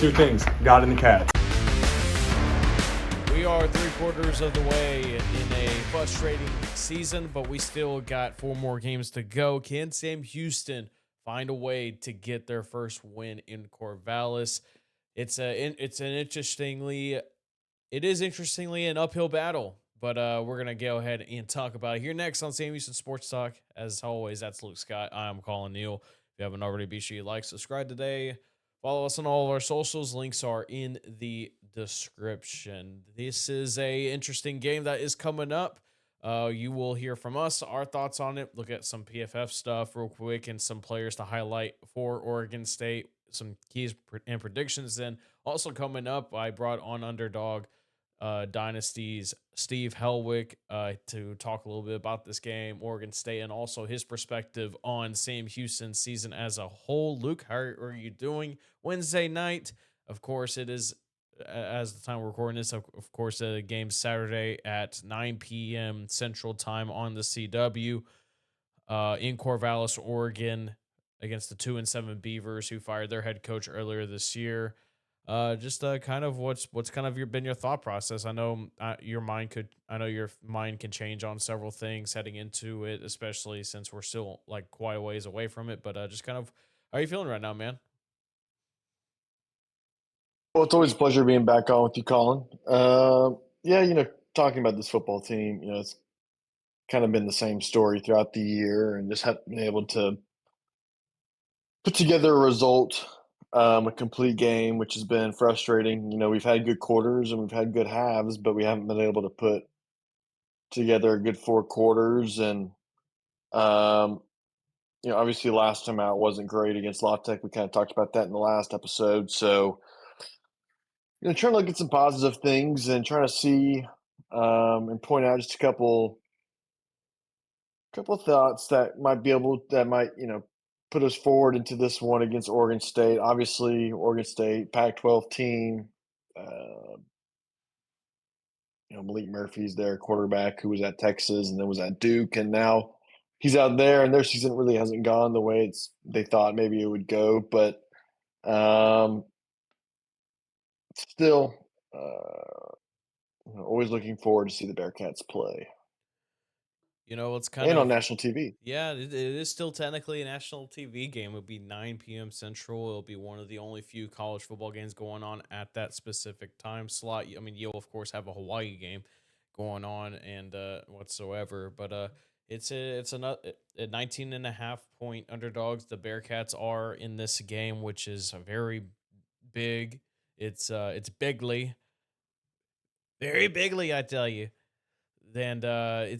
two things, God and the Cats. We are 3/4 of the way in a frustrating season, but we still got 4 more games to go. Can Sam Houston find a way to get their first win in Corvallis? It is interestingly an uphill battle, but we're gonna go ahead and talk about it here next on Sam Houston Sports Talk. As always, that's Luke Scott. I'm Collin Neal. If you haven't already, be sure you like, subscribe today. Follow us on all of our socials. Links are in the description. This is a interesting game that is coming up. You will hear from us, our thoughts on it. Look at some PFF stuff real quick and some players to highlight for Oregon State. Some keys and predictions. Then also coming up, I brought on Underdog Dynasty's Steve Helwick to talk a little bit about this game, Oregon State, and also his perspective on Sam Houston's season as a whole. Luke, how are you doing Wednesday night? Of course, it is, as the time we're recording this, of course, the game Saturday at 9 p.m. Central Time on the CW in Corvallis, Oregon, against the 2-7 Beavers, who fired their head coach earlier this year. Just kind of what's kind of been your thought process. I know your mind can change on several things heading into it, especially since we're still like quite a ways away from it. But just kind of, how are you feeling right now, man? Well, it's always a pleasure being back on with you, Colin. Yeah, talking about this football team, it's kind of been the same story throughout the year, and just haven't been able to put together a result, a complete game, which has been frustrating. We've had good quarters and we've had good halves, but we haven't been able to put together a good 4 quarters. And obviously last time out wasn't great against La Tech. We kind of talked about that in the last episode. So, trying to look at some positive things and trying to see and point out just a couple thoughts that might put us forward into this one against Oregon State. Obviously, Oregon State, Pac-12 team. Malik Murphy's their quarterback, who was at Texas and then was at Duke, and now he's out there, and their season really hasn't gone the way they thought maybe it would go. But still, always looking forward to see the Bearkats play. It's kind and of on national TV. Yeah, it is still technically a national TV game. It'll be 9 p.m. Central. It'll be one of the only few college football games going on at that specific time slot. I mean, you'll of course have a Hawaii game going on and whatsoever, but it's a 19.5-point underdogs. The Bearcats are in this game, which is very big. It's bigly, very bigly, I tell you. And I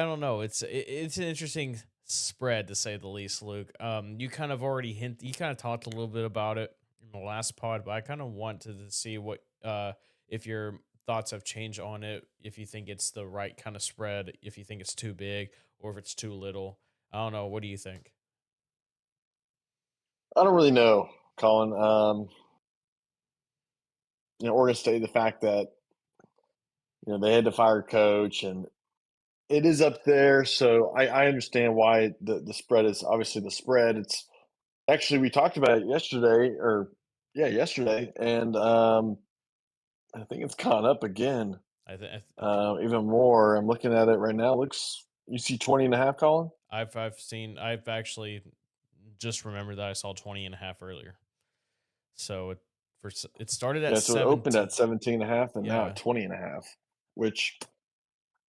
don't know. It's an interesting spread, to say the least, Luke. You kind of talked a little bit about it in the last pod, but I kind of want to see what if your thoughts have changed on it, if you think it's the right kind of spread, if you think it's too big or if it's too little. I don't know. What do you think? I don't really know, Colin. Oregon State, the fact that they had to fire a coach, and it is up there. So I understand why the spread is obviously the spread. It's actually, we talked about it yesterday, and I think it's gone up again. Even more. I'm looking at it right now. You see 20.5, Colin? I've actually just remembered that I saw 20.5 earlier. So it started at so it opened at 17.5 and now at 20.5, which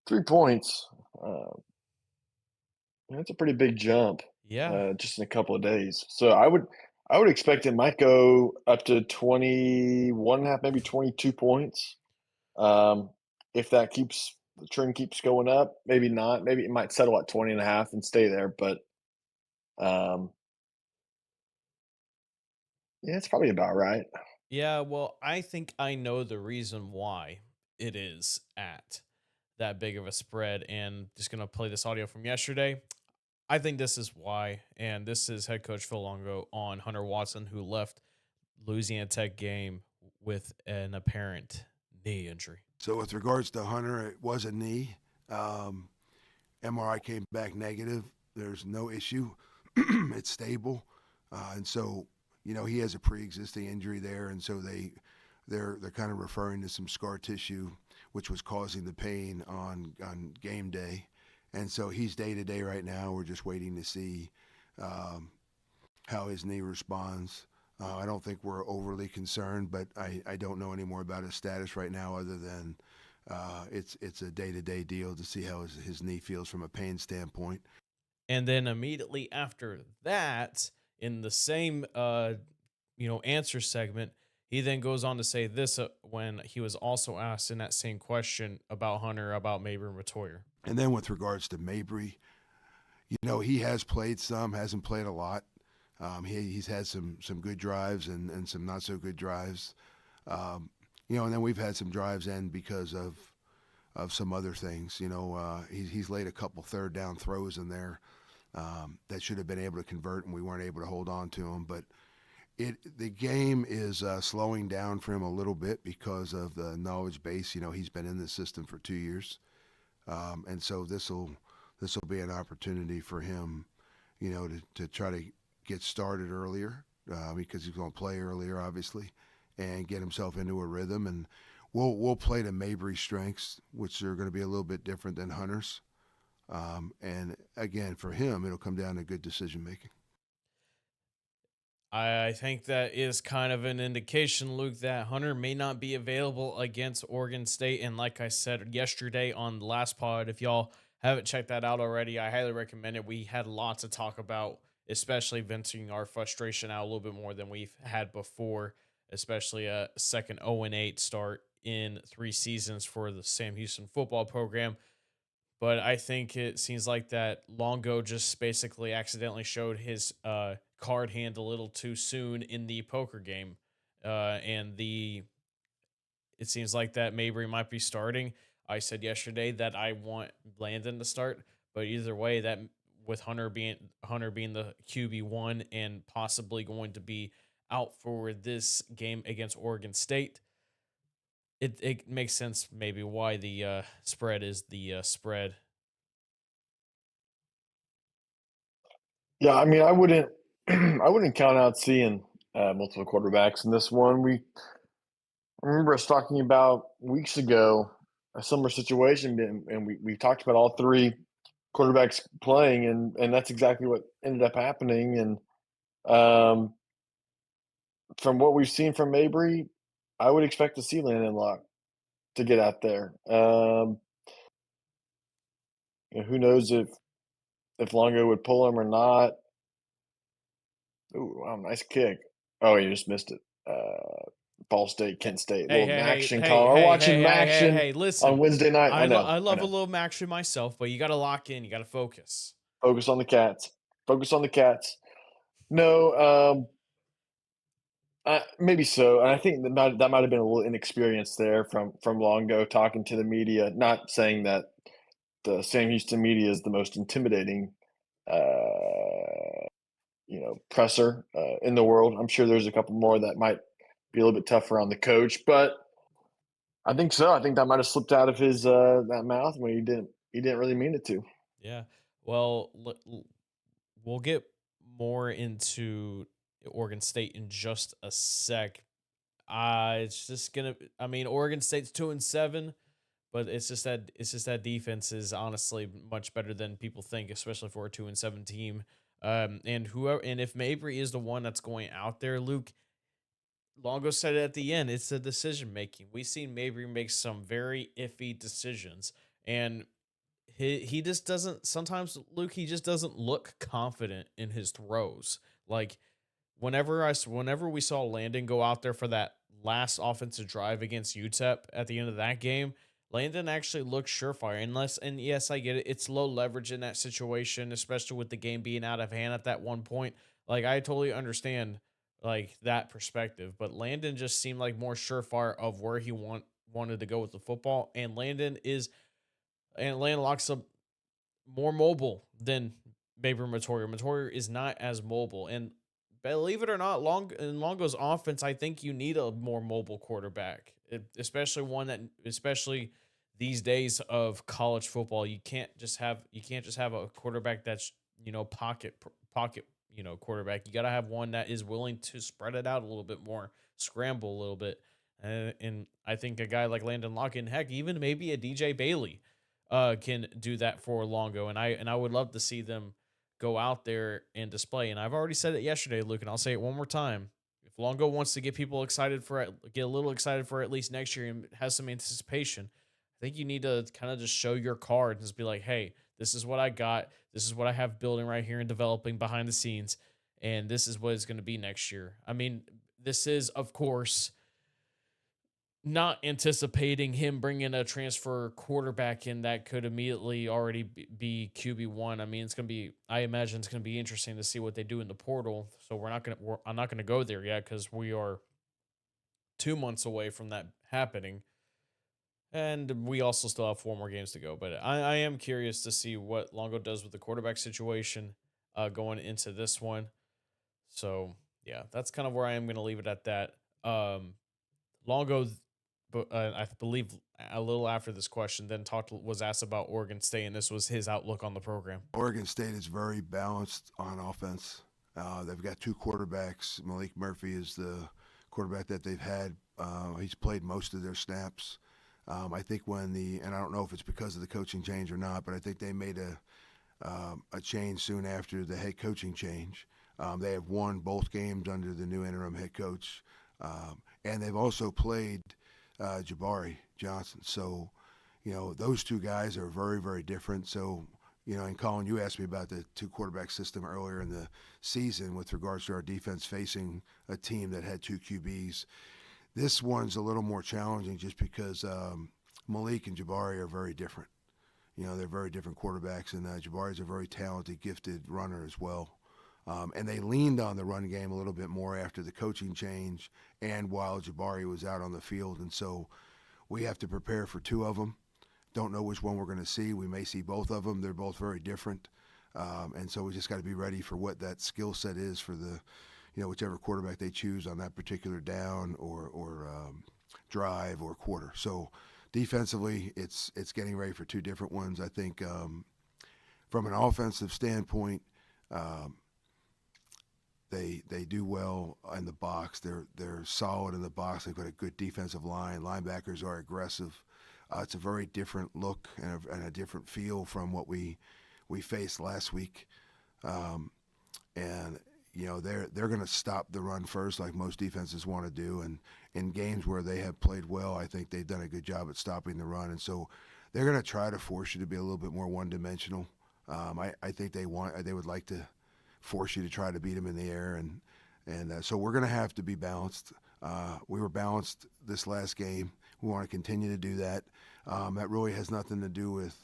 3 points. That's a pretty big jump. Yeah. Just in a couple of days. So I would expect it might go up to 21.5, maybe 22 points. If the trend keeps going up, maybe not. Maybe it might settle at 20.5 and stay there. But yeah, it's probably about right. Yeah, well, I think I know the reason why it is at that big of a spread, and just going to play this audio from yesterday. I think this is why, and this is head coach Phil Longo on Hunter Watson, who left Louisiana Tech game with an apparent knee injury. So with regards to Hunter, it was a knee. MRI came back negative. There's no issue. It's stable. And so he has a pre-existing injury there, and so they're kind of referring to some scar tissue, which was causing the pain on game day, and so he's day to day right now. We're just waiting to see um, how his knee responds. I don't think we're overly concerned, but I don't know any more about his status right now other than it's a day-to-day deal to see how his knee feels from a pain standpoint. And then immediately after that, in the same answer segment, he then goes on to say this when he was also asked in that same question about Hunter, about Mabry and Matoyer. And then with regards to Mabry, he has played some, hasn't played a lot. He's had some good drives and some not so good drives. And then we've had some drives end because of some other things. He's laid a couple third down throws in there that should have been able to convert, and we weren't able to hold on to him. But the game is slowing down for him a little bit because of the knowledge base. He's been in the system for 2 years, and so this will be an opportunity for him, to try to get started earlier because he's going to play earlier, obviously, and get himself into a rhythm. And we'll play to Mabry's strengths, which are going to be a little bit different than Hunter's. And again, for him, it'll come down to good decision making. I think that is kind of an indication, Luke, that Hunter may not be available against Oregon State. And like I said yesterday on the last pod, if y'all haven't checked that out already, I highly recommend it. We had lots to talk about, especially venting our frustration out a little bit more than we've had before, especially a second 0-8 start in 3 seasons for the Sam Houston football program. But I think it seems like that Longo just basically accidentally showed his card hand a little too soon in the poker game. It seems like that Mabry might be starting. I said yesterday that I want Landon to start, but either way, that with Hunter being the QB1 and possibly going to be out for this game against Oregon State, it makes sense maybe why the spread is the spread. Yeah, I mean, I wouldn't I wouldn't count out seeing multiple quarterbacks in this one. I remember us talking about weeks ago a similar situation, and we talked about all 3 quarterbacks playing, and that's exactly what ended up happening. And um, from what we've seen from Mabry, I would expect to see Landon Lock to get out there. Who knows if Longo would pull him or not. Ooh, wow, nice kick. Oh, you just missed it. Ball State, Kent State, Hey, little hey, hey, Maction hey, call. We're hey, hey, watching hey, hey, Maction hey, on listen. Wednesday night. I I know. love a little Maction myself, but you got to lock in. You got to focus. Focus on the Cats. Focus on the Cats. No, maybe so. And I think that might have been a little inexperience there from Longo talking to the media. Not saying that the Sam Houston media is the most intimidating, presser in the world. I'm sure there's a couple more that might be a little bit tougher on the coach, but I think so. I think that might have slipped out of his that mouth when he didn't really mean it to. Yeah. Well, we'll get more into Oregon State in just a sec. It's just gonna. I mean, Oregon State's 2-7, but it's just that defense is honestly much better than people think, especially for a 2-7 team. And if Mabry is the one that's going out there, Luke, Longo said it at the end. It's the decision making. We've seen Mabry make some very iffy decisions, and he just doesn't. Sometimes Luke, he just doesn't look confident in his throws. Like whenever we saw Landon go out there for that last offensive drive against UTEP at the end of that game, Landon actually looked surefire. And yes, I get it. It's low leverage in that situation, especially with the game being out of hand at that one point. Like I totally understand like that perspective, but Landon just seemed like more surefire of where he wanted to go with the football. And Landon locks up more mobile than Baber Matoyer. Matoyer is not as mobile. And believe it or not, in Longo's offense, I think you need a more mobile quarterback, especially these days of college football. You can't just have a quarterback that's pocket quarterback. You got to have one that is willing to spread it out a little bit more, scramble a little bit. And I think a guy like Landon Lockett, heck, even maybe a DJ Bailey can do that for Longo. And I would love to see them go out there and display. And I've already said it yesterday, Luke, and I'll say it one more time. If Longo wants to get people excited for it, get a little excited for at least next year and has some anticipation, I think you need to kind of just show your card and just be like, hey, this is what I got. This is what I have building right here and developing behind the scenes. And this is what it's going to be next year. I mean, this is, of course, not anticipating him bringing a transfer quarterback in that could immediately already be QB1. I mean, I imagine it's going to be interesting to see what they do in the portal. So I'm not going to go there yet because we are 2 months away from that happening. And we also still have 4 more games to go. But I am curious to see what Longo does with the quarterback situation going into this one. So, yeah, that's kind of where I am going to leave it at that. Longo, but I believe a little after this question, then was asked about Oregon State, and this was his outlook on the program. Oregon State is very balanced on offense. They've got 2 quarterbacks. Malik Murphy is the quarterback that they've had. He's played most of their snaps. I think and I don't know if it's because of the coaching change or not, but I think they made a change soon after the head coaching change. They have won both games under the new interim head coach, and they've also played Jabari Johnson. So, those 2 guys are very, very different. So, and Collin, you asked me about the 2 quarterback system earlier in the season with regards to our defense facing a team that had 2 QBs. This one's a little more challenging just because Malik and Jabari are very different. They're very different quarterbacks, and Jabari's a very talented, gifted runner as well. And they leaned on the run game a little bit more after the coaching change and while Jabari was out on the field. And so we have to prepare for 2 of them. Don't know which one we're going to see. We may see both of them. They're both very different. And so we just got to be ready for what that skill set is for the whichever quarterback they choose on that particular down or drive or quarter. So defensively, it's getting ready for 2 different ones. I think from an offensive standpoint, they do well in the box. They're solid in the box. They've got a good defensive line. Linebackers are aggressive. It's a very different look and a different feel from what we faced last week. And they're going to stop the run first, like most defenses want to do. And in games where they have played well, I think they've done a good job at stopping the run. And so they're going to try to force you to be a little bit more one-dimensional. I think they would like to force you to try to beat them in the air, and so we're going to have to be balanced. We were balanced this last game. We want to continue to do that. That really has nothing to do with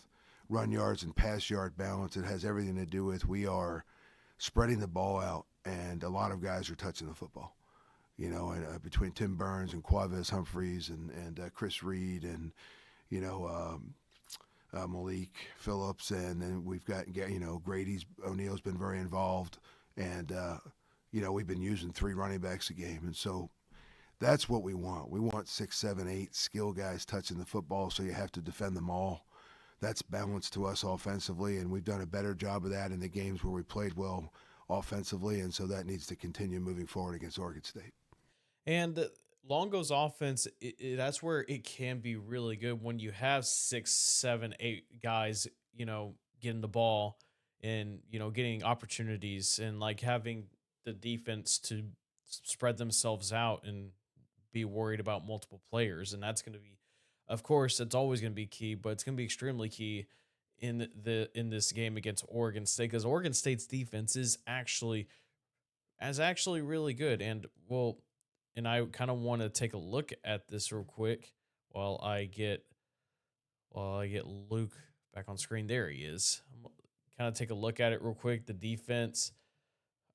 run yards and pass yard balance. It has everything to do with we are spreading the ball out, and a lot of guys are touching the football. And between Tim Burns and Quavis Humphreys and Chris Reed and Malik Phillips, and then we've got O'Neill's been very involved, and we've been using 3 running backs a game, and so that's what we want. We want 6, 7, 8 skill guys touching the football, so you have to defend them all. That's balanced to us offensively, and we've done a better job of that in the games where we played well offensively, and so that needs to continue moving forward against Oregon State. And Longo's offense, that's where it can be really good when you have 6, 7, 8 guys, getting the ball and, getting opportunities and like having the defense to spread themselves out and be worried about multiple players. And that's going to be, of course, it's always going to be key, but it's going to be extremely key in this game against Oregon State, because Oregon State's defense is actually really good. And I kind of want to take a look at this real quick while I get Luke back on screen. There he is. I'm kind of take a look at it real quick. The defense,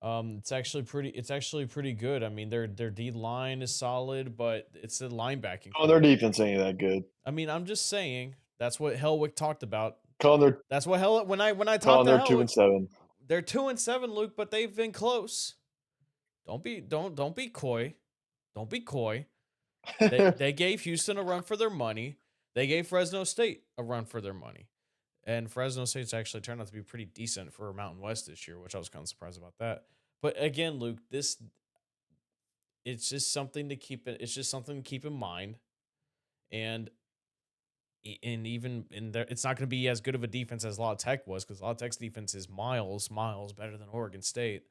it's actually pretty good. I mean, their D line is solid, but it's the linebacking. Oh, their defense ain't that good. I mean, I'm just saying that's what Helwick talked about. That's what when I talked to they're Helwick, 2-7. They're 2-7, Luke, but they've been close. Don't be coy. Don't be coy. They gave Houston a run for their money. They gave Fresno State a run for their money. And Fresno State's actually turned out to be pretty decent for Mountain West this year, which I was kind of surprised about that. But again, Luke, this it's just something to keep it. It's just something to keep in mind, and and even in there, it's not going to be as good of a defense as La Tech was because La Tech's defense is miles better than Oregon State.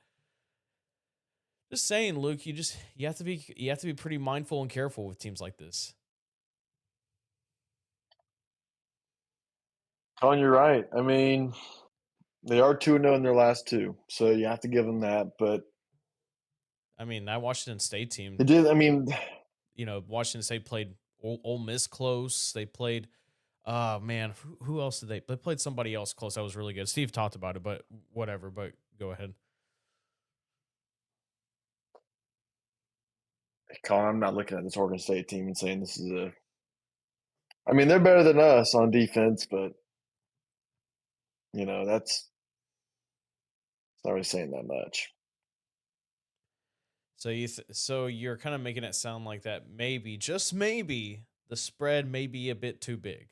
Just saying, Luke, you have to be pretty mindful and careful with teams like this. Colin, you're right. I mean, they are 2-0 in their last two, so you have to give them that. But I mean, that Washington State team, it did. I mean, Washington State played Ole Miss close. They played, man, who else did they played somebody else close that was really good. Steve talked about it, but whatever. But go ahead. Colin, I'm not looking at this Oregon State team and saying this is a. I mean, they're better than us on defense, but that's it's not really saying that much. So so you're kind of making it sound like that maybe, just maybe, the spread may be a bit too big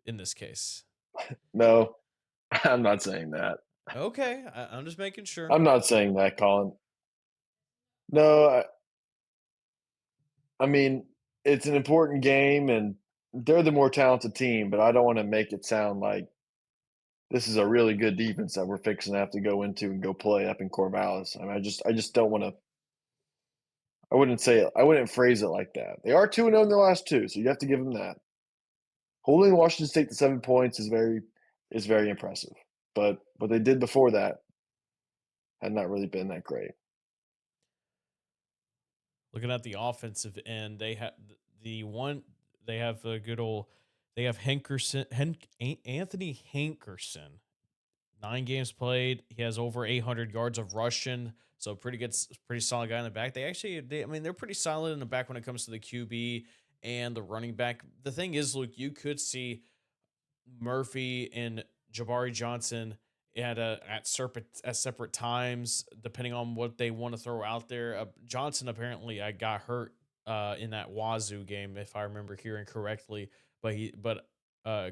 in this case. No, I'm not saying that. Okay, I'm just making sure. I'm not saying that, Colin. No, I mean, it's an important game, and they're the more talented team, but I don't want to make it sound like this is a really good defense that we're fixing to have to go into and go play up in Corvallis. I mean, I just don't want to. I wouldn't say it. I wouldn't phrase it like that. They are 2-0 in their last two, so you have to give them that. Holding Washington State to 7 points is very impressive. But what they did before that had not really been that great. Looking at the offensive end, they have the one they have a good old they have Anthony Hankerson. 9 games played. He has over 800 yards of rushing. So pretty good, pretty solid guy in the back. I mean, they're pretty solid in the back when it comes to the QB and the running back. The thing is, Luke, you could see Murphy and Jabari Johnson at separate times, depending on what they want to throw out there. Johnson apparently I got hurt in that Wazoo game, if I remember hearing correctly. But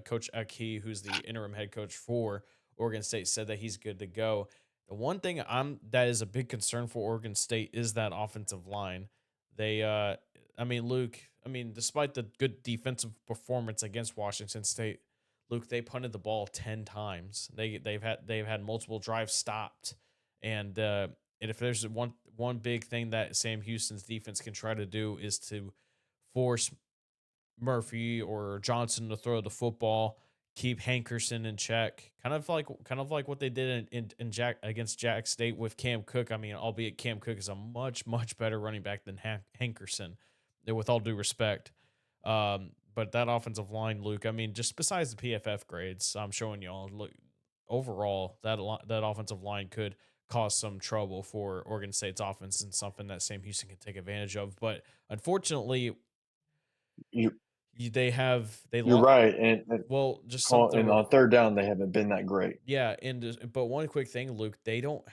Coach Aki, who's the interim head coach for Oregon State, said that he's good to go. The one thing that is a big concern for Oregon State is that offensive line. They I mean, Luke, despite the good defensive performance against Washington State, Luke, they punted the ball 10 times. They've had multiple drives stopped, and if there's one big thing that Sam Houston's defense can try to do is to force Murphy or Johnson to throw the football, keep Hankerson in check, kind of like what they did in Jack against Jack State with Cam Cook. I mean, albeit Cam Cook is a much better running back than Hankerson, with all due respect. But that offensive line, Luke, I mean, just besides the PFF grades, I'm showing y'all. Look, overall, that offensive line could cause some trouble for Oregon State's offense and something that Sam Houston can take advantage of. But unfortunately, You they you're lost. right, and Well, just and something. on third down they haven't been that great. Yeah, but one quick thing, Luke, they don't.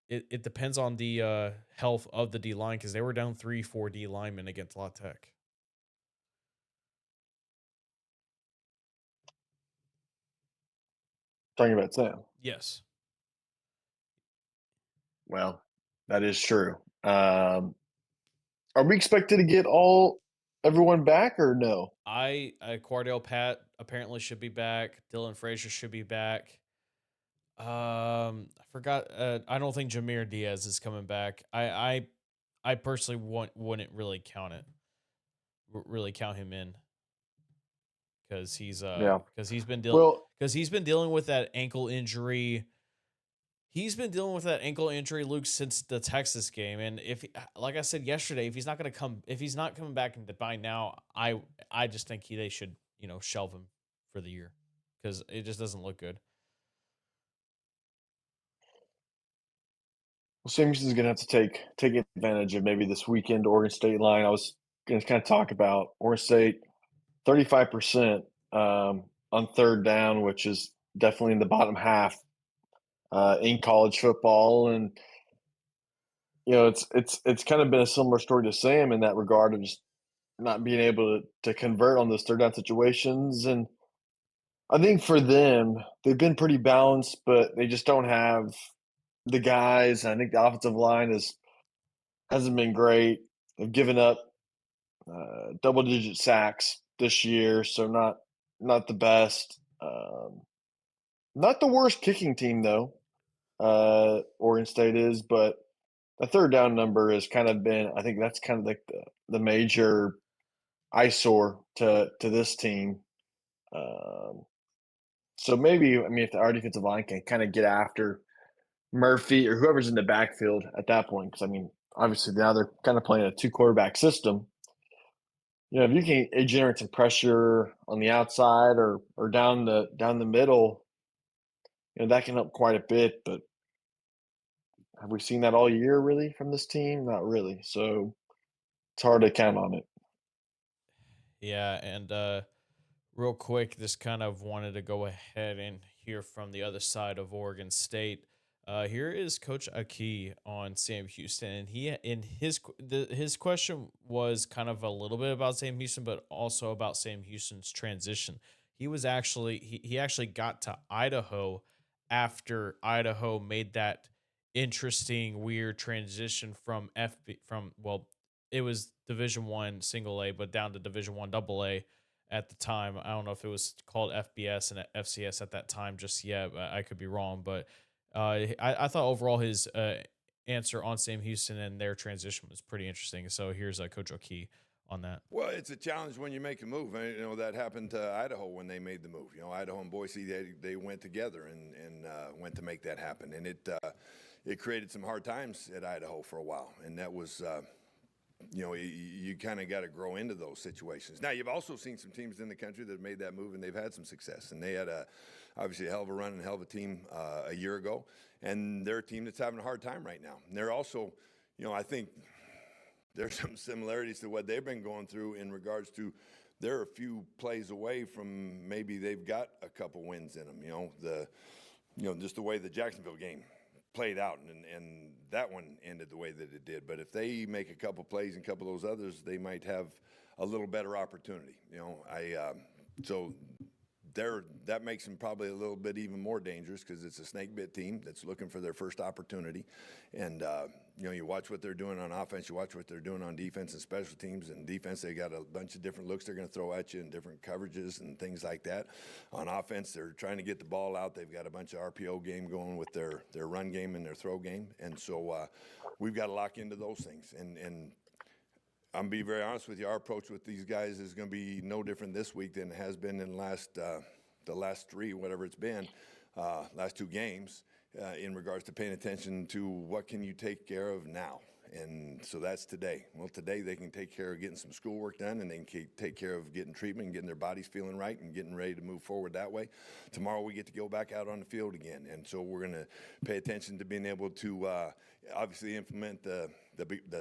It depends on the health of the D line because they were down 3-4 D linemen against La Tech. Talking about Sam. Yes. Well, that is true. Are we expected to get everyone back or no? Cordell Pat apparently should be back. Dylan Frazier should be back. I forgot. I don't think Jameer Diaz is coming back. I personally wouldn't really really count him in because Yeah. Well, he's been dealing with that ankle injury. He's been dealing with that ankle injury, Luke, since the Texas game. And like I said yesterday, if he's not coming back by now, I just think they should, shelve him for the year because it just doesn't look good. Sam Houston's going to have to take advantage of maybe this weekend Oregon State line. I was going to kind of talk about Oregon State 35% on third down, which is definitely in the bottom half in college football, and it's kind of been a similar story to Sam in that regard of just not being able to convert on those third down situations. And I think for them, they've been pretty balanced, but they just don't have the guys. I think the offensive line hasn't been great. They've given up double-digit sacks this year, so not the best. Not the worst kicking team though. Oregon State is, but the third down number has kind of been. I think that's kind of like the major eyesore to this team. Um, so maybe I mean if our defensive line can kind of get after Murphy or whoever's in the backfield at that point, because I mean obviously now they're kind of playing a two quarterback system. If you can generate some pressure on the outside or down the middle, that can help quite a bit. But have we seen that all year really from this team? Not really. So it's hard to count on it. Yeah, and real quick, just kind of wanted to go ahead and hear from the other side of Oregon State. Here is Coach Aki on Sam Houston, and his question was kind of a little bit about Sam Houston, but also about Sam Houston's transition. He actually got to Idaho after Idaho made that interesting, weird transition from it was Division 1 single A, but down to Division 1 double A at the time. I don't know if it was called FBS and FCS at that time just yet. I could be wrong, but I thought overall his answer on Sam Houston and their transition was pretty interesting. So here's Coach O'Kee on that. Well, it's a challenge when you make a move. That happened to Idaho when they made the move. Idaho and Boise, they went together and went to make that happen. And it created some hard times at Idaho for a while. And that was you kind of got to grow into those situations. Now, you've also seen some teams in the country that have made that move and they've had some success. And they had obviously a hell of a run and a hell of a team a year ago. And they're a team that's having a hard time right now. And they're also, I think there's some similarities to what they've been going through in regards to they're a few plays away from maybe they've got a couple wins in them. Just the way the Jacksonville game played out, and that one ended the way that it did. But if they make a couple plays and a couple of those others, they might have a little better opportunity. So that makes them probably a little bit even more dangerous because it's a snake bit team that's looking for their first opportunity. And you watch what they're doing on offense, you watch what they're doing on defense and special teams. And defense, they got a bunch of different looks they're going to throw at you and different coverages and things like that. On offense, they're trying to get the ball out. They've got a bunch of RPO game going with their run game and their throw game. And so we've got to lock into those things. And I'm going to be very honest with you, our approach with these guys is going to be no different this week than it has been in the last three, whatever it's been, last two games, in regards to paying attention to what can you take care of now. And so that's today. Well, today they can take care of getting some schoolwork done, and they can take care of getting treatment and getting their bodies feeling right and getting ready to move forward that way. Tomorrow we get to go back out on the field again. And so we're going to pay attention to being able to obviously implement the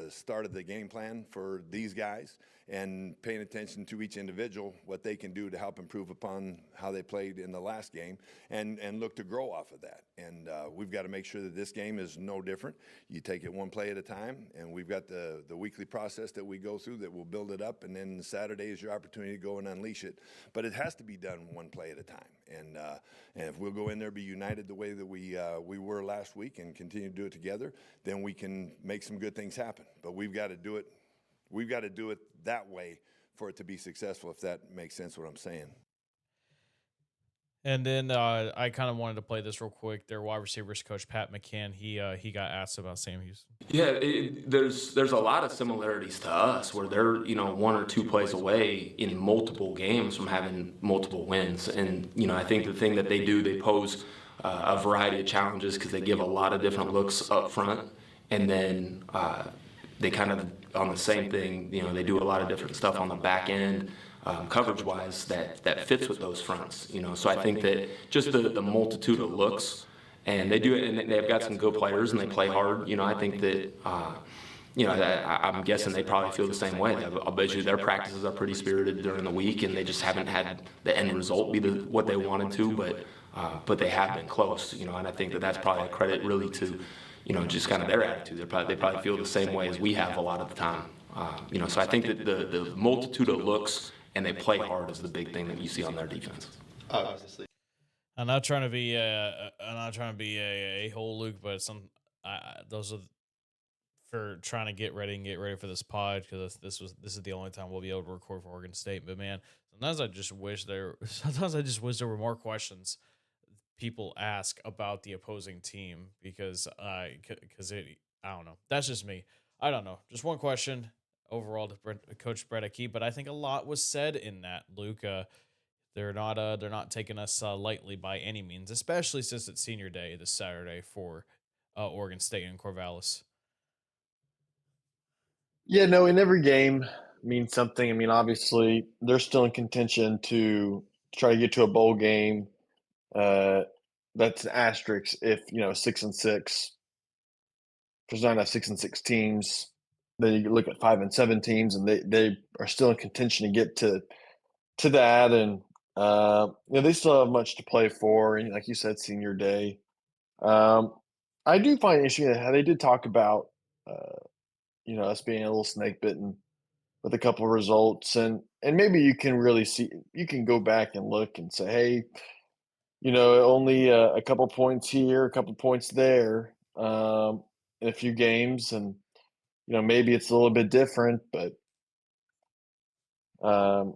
start of the game plan for these guys and paying attention to each individual, what they can do to help improve upon how they played in the last game and look to grow off of that. And we've got to make sure that this game is no different. You take it one play at a time, and we've got the weekly process that we go through that will build it up, and then Saturday is your opportunity to go and unleash it. But it has to be done one play at a time. And if we'll go in there, be united the way that we were last week and continue to do it together, then we can make some good things happen. But we've got to do it. We've got to do it that way for it to be successful, if that makes sense what I'm saying. And then I kind of wanted to play this real quick. Their wide receivers coach, Pat McCann, he got asked about Sam Houston. Yeah, there's a lot of similarities to us where they're one or two plays away in multiple games from having multiple wins. And I think the thing that they do, they pose a variety of challenges because they give a lot of different looks up front, and then they kind of on the same thing. They do a lot of different stuff on the back end. Coverage-wise, that fits with those fronts, So I think that just the multitude of looks, and they do it, and they've got some good players, and they play hard. I think that, I'm guessing they probably feel the same way. I'll bet you their practices are pretty spirited during the week, and they just haven't had the end result be what they wanted to, but they have been close, And I think that's probably a credit really to, just kind of their attitude. They probably feel the same way as we have a lot of the time. So I think that the multitude of looks and they play hard is the big thing that you see on their defense. Obviously. I'm not trying to be a whole Luke, but those are for trying to get ready for this pod, because this is the only time we'll be able to record for Oregon State. But man, sometimes I just wish there were more questions people ask about the opposing team, because I don't know. That's just me. I don't know. Just one question overall to Coach Brett Akey, but I think a lot was said in that, Luke. They're not taking us lightly by any means, especially since it's senior day this Saturday for Oregon State and Corvallis. Yeah, no, in every game means something. I mean, obviously, they're still in contention to try to get to a bowl game. Uh, that's an asterisk if, 6-6. There's not enough 6-6 teams. Then you look at 5-7 teams, and they are still in contention to get to that. And they still have much to play for. And like you said, senior day. I do find it interesting how they did talk about us being a little snake bitten with a couple of results, and maybe you can go back and look and say, hey, only a couple points here, a couple points there, in a few games, and maybe it's a little bit different, but um,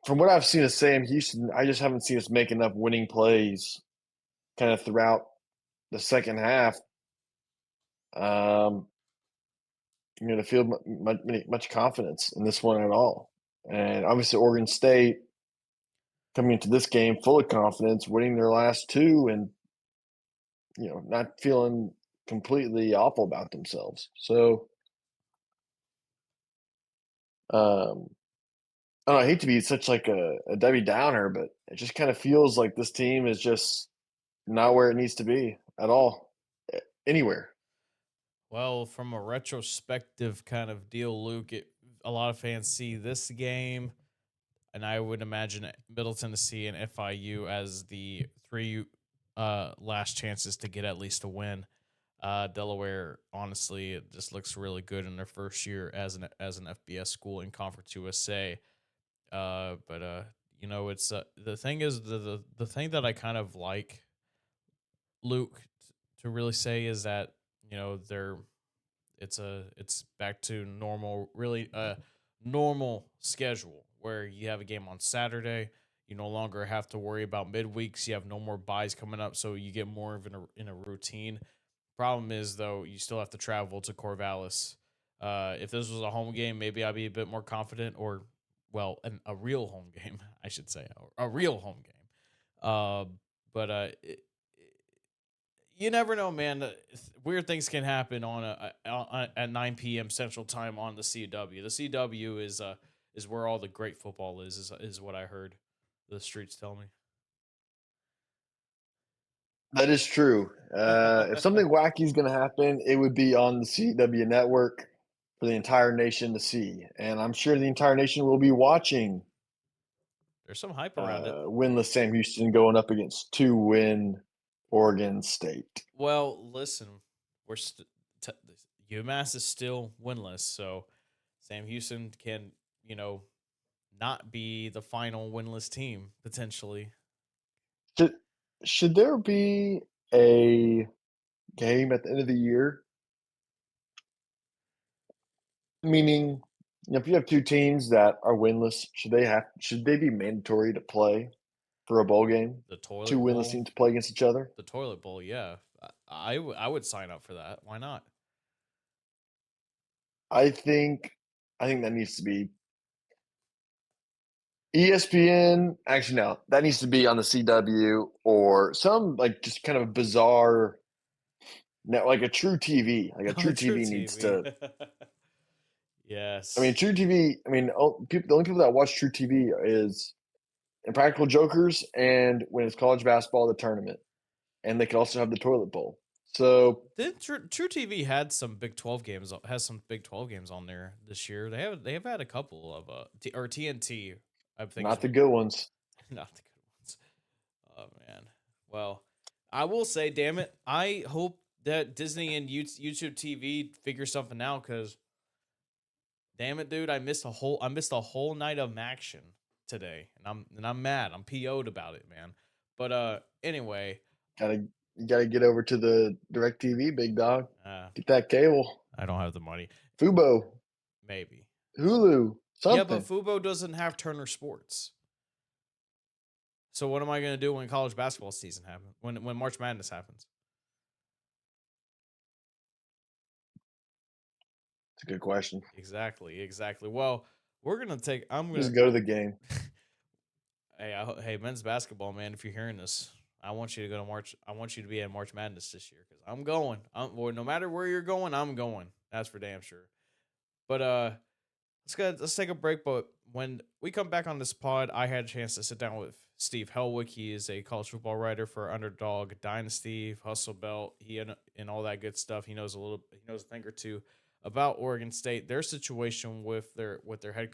from what I've seen of Sam Houston, I just haven't seen us make enough winning plays kind of throughout the second half, um, to feel much confidence in this one at all. And obviously, Oregon State coming into this game full of confidence, winning their last two, and not feeling completely awful about themselves. So, um, I don't know, I hate to be such like a Debbie Downer, but it just kind of feels like this team is just not where it needs to be at all, anywhere. Well, from a retrospective kind of deal, Luke, a lot of fans see this game, and I would imagine Middle Tennessee and FIU as the three last chances to get at least a win. Delaware, honestly, it just looks really good in their first year as an FBS school in Conference USA. But it's the thing is the thing that I kind of like, Luke, to really say is that they're it's back to normal, really normal schedule where you have a game on Saturday. You no longer have to worry about midweeks. You have no more buys coming up, so you get more of in a routine. Problem is, though, you still have to travel to Corvallis. If this was a home game, maybe I'd be a bit more confident, or well, a real home game, I should say, a real home game. But you never know, man. Weird things can happen at 9 p.m. Central Time on the CW. The CW is where all the great football is what I heard. The streets tell me. That is true. If something wacky is going to happen, it would be on the CW network for the entire nation to see. And I'm sure the entire nation will be watching There's some hype around it. winless Sam Houston going up against 2-win Oregon State. Well, listen, we're UMass is still winless, so Sam Houston can not be the final winless team potentially. Should, should there be a game at the end of the year? Meaning, if you have two teams that are winless, should they be mandatory to play for a bowl game? The Two toilet winless bowl, teams play against each other? the toilet bowl, yeah. I would sign up for that. Why not? I think I think that needs to be ESPN. Actually, no, that needs to be on the CW or some like just kind of bizarre net, like a True TV. Like a Oh, True true TV needs TV. to. I mean, Yes. True TV. I mean, the only people that watch True TV is Impractical Jokers and when it's college basketball, the tournament, and they can also have the toilet bowl. So Did True TV had some Big 12 games, has some Big 12 games on there this year. They have had a couple of or TNT, I think is not the what, good ones. not the good ones. Oh man. Well, I will say, damn it, I hope that Disney and YouTube TV figure something out, cuz damn it, dude, I missed a whole night of action today, and I'm mad. I'm PO'd about it, man. But anyway, Gotta you gotta get over to the DirecTV, big dog. uh, Get that cable. I don't have the money. Fubo, Maybe. Hulu, Yeah, but something. Fubo doesn't have Turner Sports. So what am I going to do when college basketball season happens? When March Madness happens? It's a good question. Exactly. Well, we're gonna take. I'm gonna. Just go to the game. Hey, hey, men's basketball, man. If you're hearing this, I want you to go to March. I want you to be at March Madness this year because I'm going. Well, no matter where you're going, I'm going. That's for damn sure. But let's take a break. But when we come back on this pod, I had a chance to sit down with Steve Helwick. He is a college football writer for Underdog Dynasty, Hustle Belt, and all that good stuff. He knows a thing or two about Oregon State, their situation with their head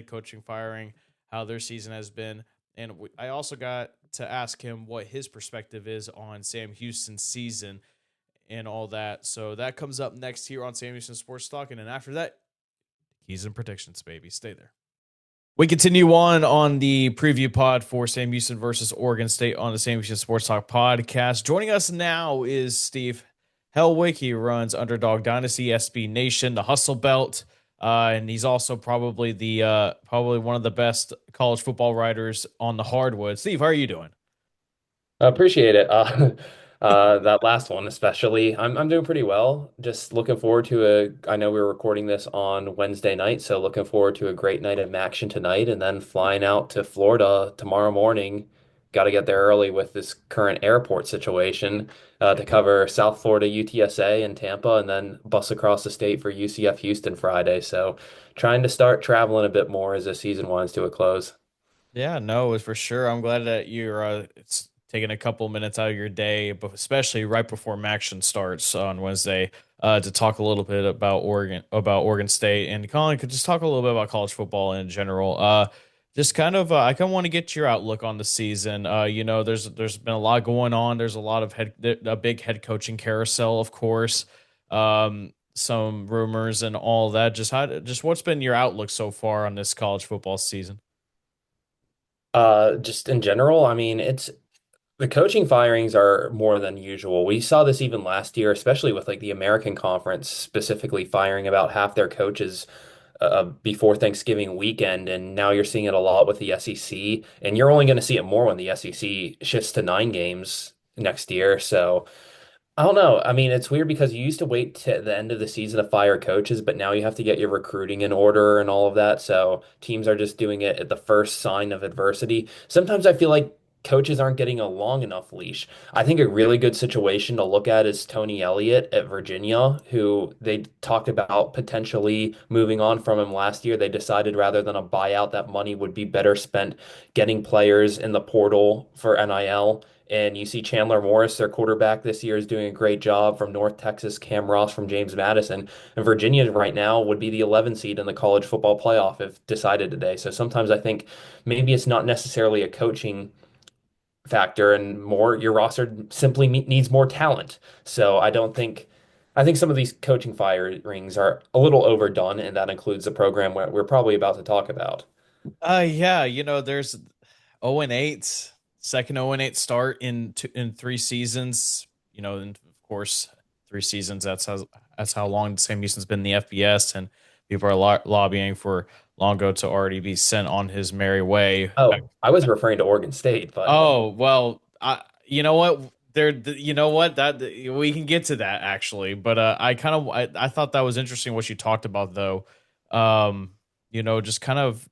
coaching firing, how their season has been, and I also got to ask him what his perspective is on Sam Houston's season and all that. So that comes up next here on Sam Houston Sports Talk, and then after that, keys and predictions, baby. Stay there. We continue on the preview pod for Sam Houston versus Oregon State on the Sam Houston Sports Talk podcast. Joining us now is Steve Helwick. He runs Underdog Dynasty, SB Nation, the Hustle Belt, and he's also probably probably one of the best college football writers on the hardwood. Steve, how are you doing? I appreciate it. That last one especially. I'm doing pretty well. Just looking forward to I know we were recording this on Wednesday night, so looking forward to a great night of action tonight, and then flying out to Florida tomorrow morning. Got to get there early with this current airport situation to cover South Florida UTSA and Tampa, and then bus across the state for UCF Houston Friday. So trying to start traveling a bit more as the season winds to a close. Yeah, no, it's for sure. I'm glad that you're taking a couple minutes out of your day, but especially right before Maction starts on Wednesday, to talk a little bit about Oregon State, and Colin could just talk a little bit about college football in general. Just kind of, I kind of want to get your outlook on the season. There's been a lot going on. There's a lot of a big head coaching carousel, of course. Some rumors and all that. Just what's been your outlook so far on this college football season? Just in general, I mean, it's the coaching firings are more than usual. We saw this even last year, especially with like the American Conference specifically firing about half their coaches before Thanksgiving weekend, and now you're seeing it a lot with the SEC, and you're only going to see it more when the SEC shifts to 9 games next year. So I don't know. I mean, it's weird because you used to wait to the end of the season to fire coaches, but now you have to get your recruiting in order and all of that. So teams are just doing it at the first sign of adversity. Sometimes I feel like coaches aren't getting a long enough leash. I think a really good situation to look at is Tony Elliott at Virginia, who they talked about potentially moving on from him last year. They decided rather than a buyout, that money would be better spent getting players in the portal for NIL. And you see Chandler Morris, their quarterback this year, is doing a great job from North Texas, Cam Ross from James Madison. And Virginia right now would be the 11 seed in the college football playoff if decided today. So sometimes I think maybe it's not necessarily a coaching factor and more your roster simply needs more talent. So I think some of these coaching firings are a little overdone, and that includes the program we're probably about to talk about. Yeah, there's 0-8, second 0-8 start in 3 seasons. And of course, 3 seasons. That's how long Sam Houston's been in the FBS, and people are lobbying for Longo to already be sent on his merry way. Oh, I was referring to Oregon State, but Oh well, you know what? You know what? That we can get to that actually, but I thought that was interesting what you talked about though. Just kind of,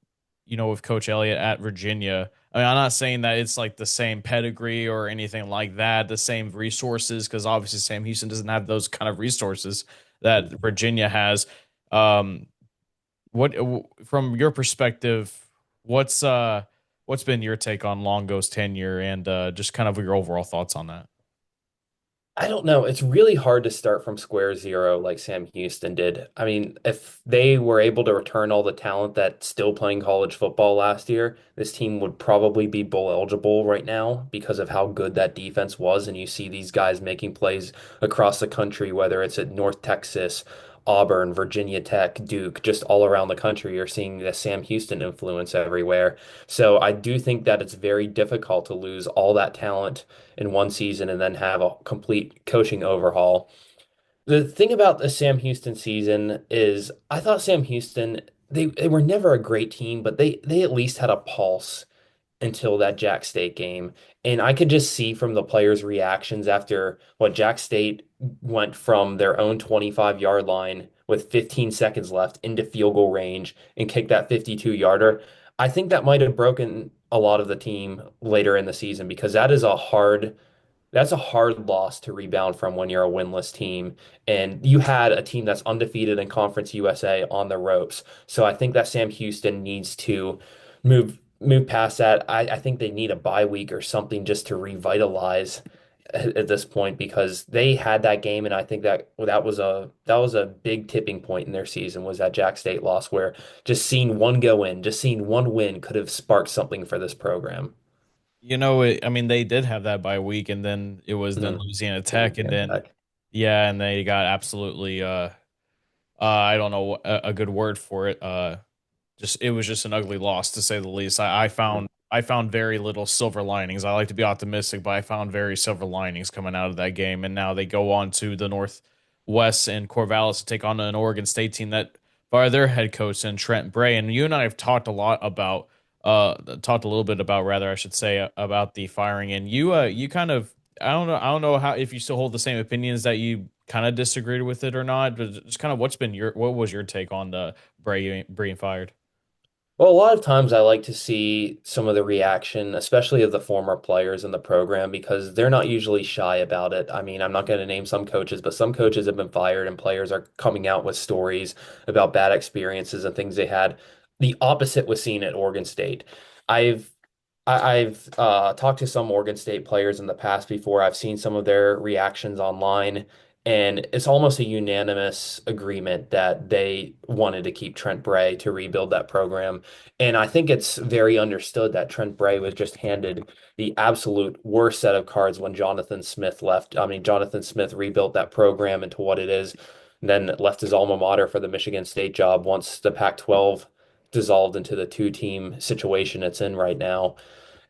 with Coach Elliott at Virginia. I mean, I'm not saying that it's like the same pedigree or anything like that, the same resources, because obviously Sam Houston doesn't have those kind of resources that Virginia has. Um, what from your perspective, what's been your take on Longo's tenure and just kind of your overall thoughts on that? I don't know. It's really hard to start from square zero like Sam Houston did. I mean, if they were able to return all the talent that's still playing college football last year, this team would probably be bowl eligible right now because of how good that defense was. And you see these guys making plays across the country, whether it's at North Texas, Auburn, Virginia Tech, Duke, just all around the country. You're seeing the Sam Houston influence everywhere. So I do think that it's very difficult to lose all that talent in one season and then have a complete coaching overhaul. The thing about the Sam Houston season is I thought Sam Houston, they were never a great team, but they at least had a pulse until that Jack State game. And I could just see from the players' reactions after what Jack State went from their own 25-yard line with 15 seconds left into field goal range and kicked that 52-yarder. I think that might have broken a lot of the team later in the season because that's a hard loss to rebound from when you're a winless team. And you had a team that's undefeated in Conference USA on the ropes. So I think that Sam Houston needs to move past that. I think they need a bye week or something just to revitalize at this point because they had that game and I think that was a big tipping point in their season was that Jack State loss where just seeing one go in, just seeing one win could have sparked something for this program. I mean, they did have that bye week, and then it was then Mhm. Louisiana Tech, and Louisiana then Tech. yeah, and they got absolutely I don't know a good word for it. Just it was just an ugly loss to say the least. I found very little silver linings. I like to be optimistic, but I found very silver linings coming out of that game. And now they go on to the Northwest and Corvallis to take on an Oregon State team that fired their head coach and Trent Bray. And you and I have talked a lot about talked a little bit about rather I should say about the firing. And you kind of I don't know how if you still hold the same opinions that you kind of disagreed with it or not, but just kind of what was your take on the Bray being fired? Well, a lot of times I like to see some of the reaction, especially of the former players in the program, because they're not usually shy about it. I mean, I'm not going to name some coaches, but some coaches have been fired and players are coming out with stories about bad experiences and things they had. The opposite was seen at Oregon State. I've I've talked to some Oregon State players in the past before. I've seen some of their reactions online, and it's almost a unanimous agreement that they wanted to keep Trent Bray to rebuild that program. And I think it's very understood that Trent Bray was just handed the absolute worst set of cards when Jonathan Smith left. I mean, Jonathan Smith rebuilt that program into what it is, and then left his alma mater for the Michigan State job once the Pac-12 dissolved into the two-team situation it's in right now.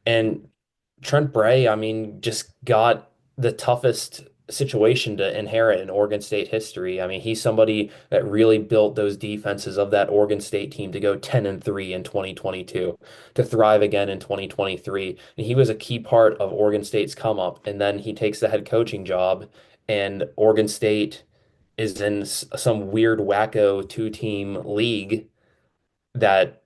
And Trent Bray, I mean, just got the toughest situation to inherit in Oregon State history. I mean, he's somebody that really built those defenses of that Oregon State team to go 10-3 in 2022, to thrive again in 2023. And he was a key part of Oregon State's come up. And then he takes the head coaching job, and Oregon State is in some weird wacko two-team league that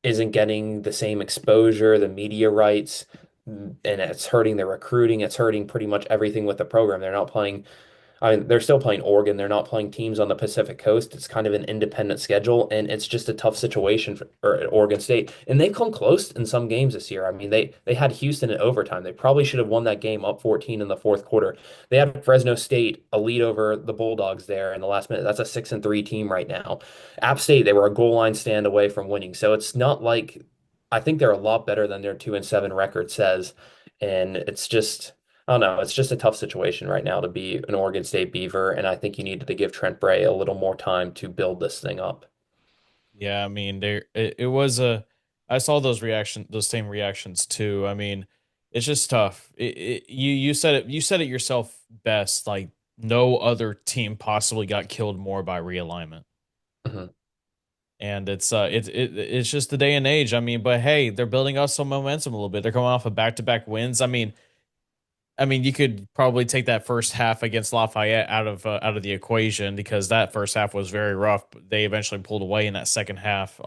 isn't getting the same exposure, the media rights, and it's hurting their recruiting. It's hurting pretty much everything with the program. They're not playing I mean, they're still playing Oregon. They're not playing teams on the Pacific Coast. It's kind of an independent schedule, and it's just a tough situation for Oregon State. And they've come close in some games this year. I mean, they had Houston in overtime. They probably should have won that game up 14 in the fourth quarter. They had Fresno State a lead over the Bulldogs there in the last minute. That's a 6-3 team right now. App State, they were a goal line stand away from winning. So it's not like I think they're a lot better than their 2-7 record says. And it's just I don't know. It's just a tough situation right now to be an Oregon State Beaver, and I think you needed to give Trent Bray a little more time to build this thing up. Yeah, I mean, it was a. I saw those same reactions too. I mean, it's just tough. You said it yourself best. Like no other team possibly got killed more by realignment, Mhm. and it's just the day and age. I mean, but hey, they're building up some momentum a little bit. They're coming off of back-to-back wins. I mean, you could probably take that first half against Lafayette out of the equation because that first half was very rough. But they eventually pulled away in that second half.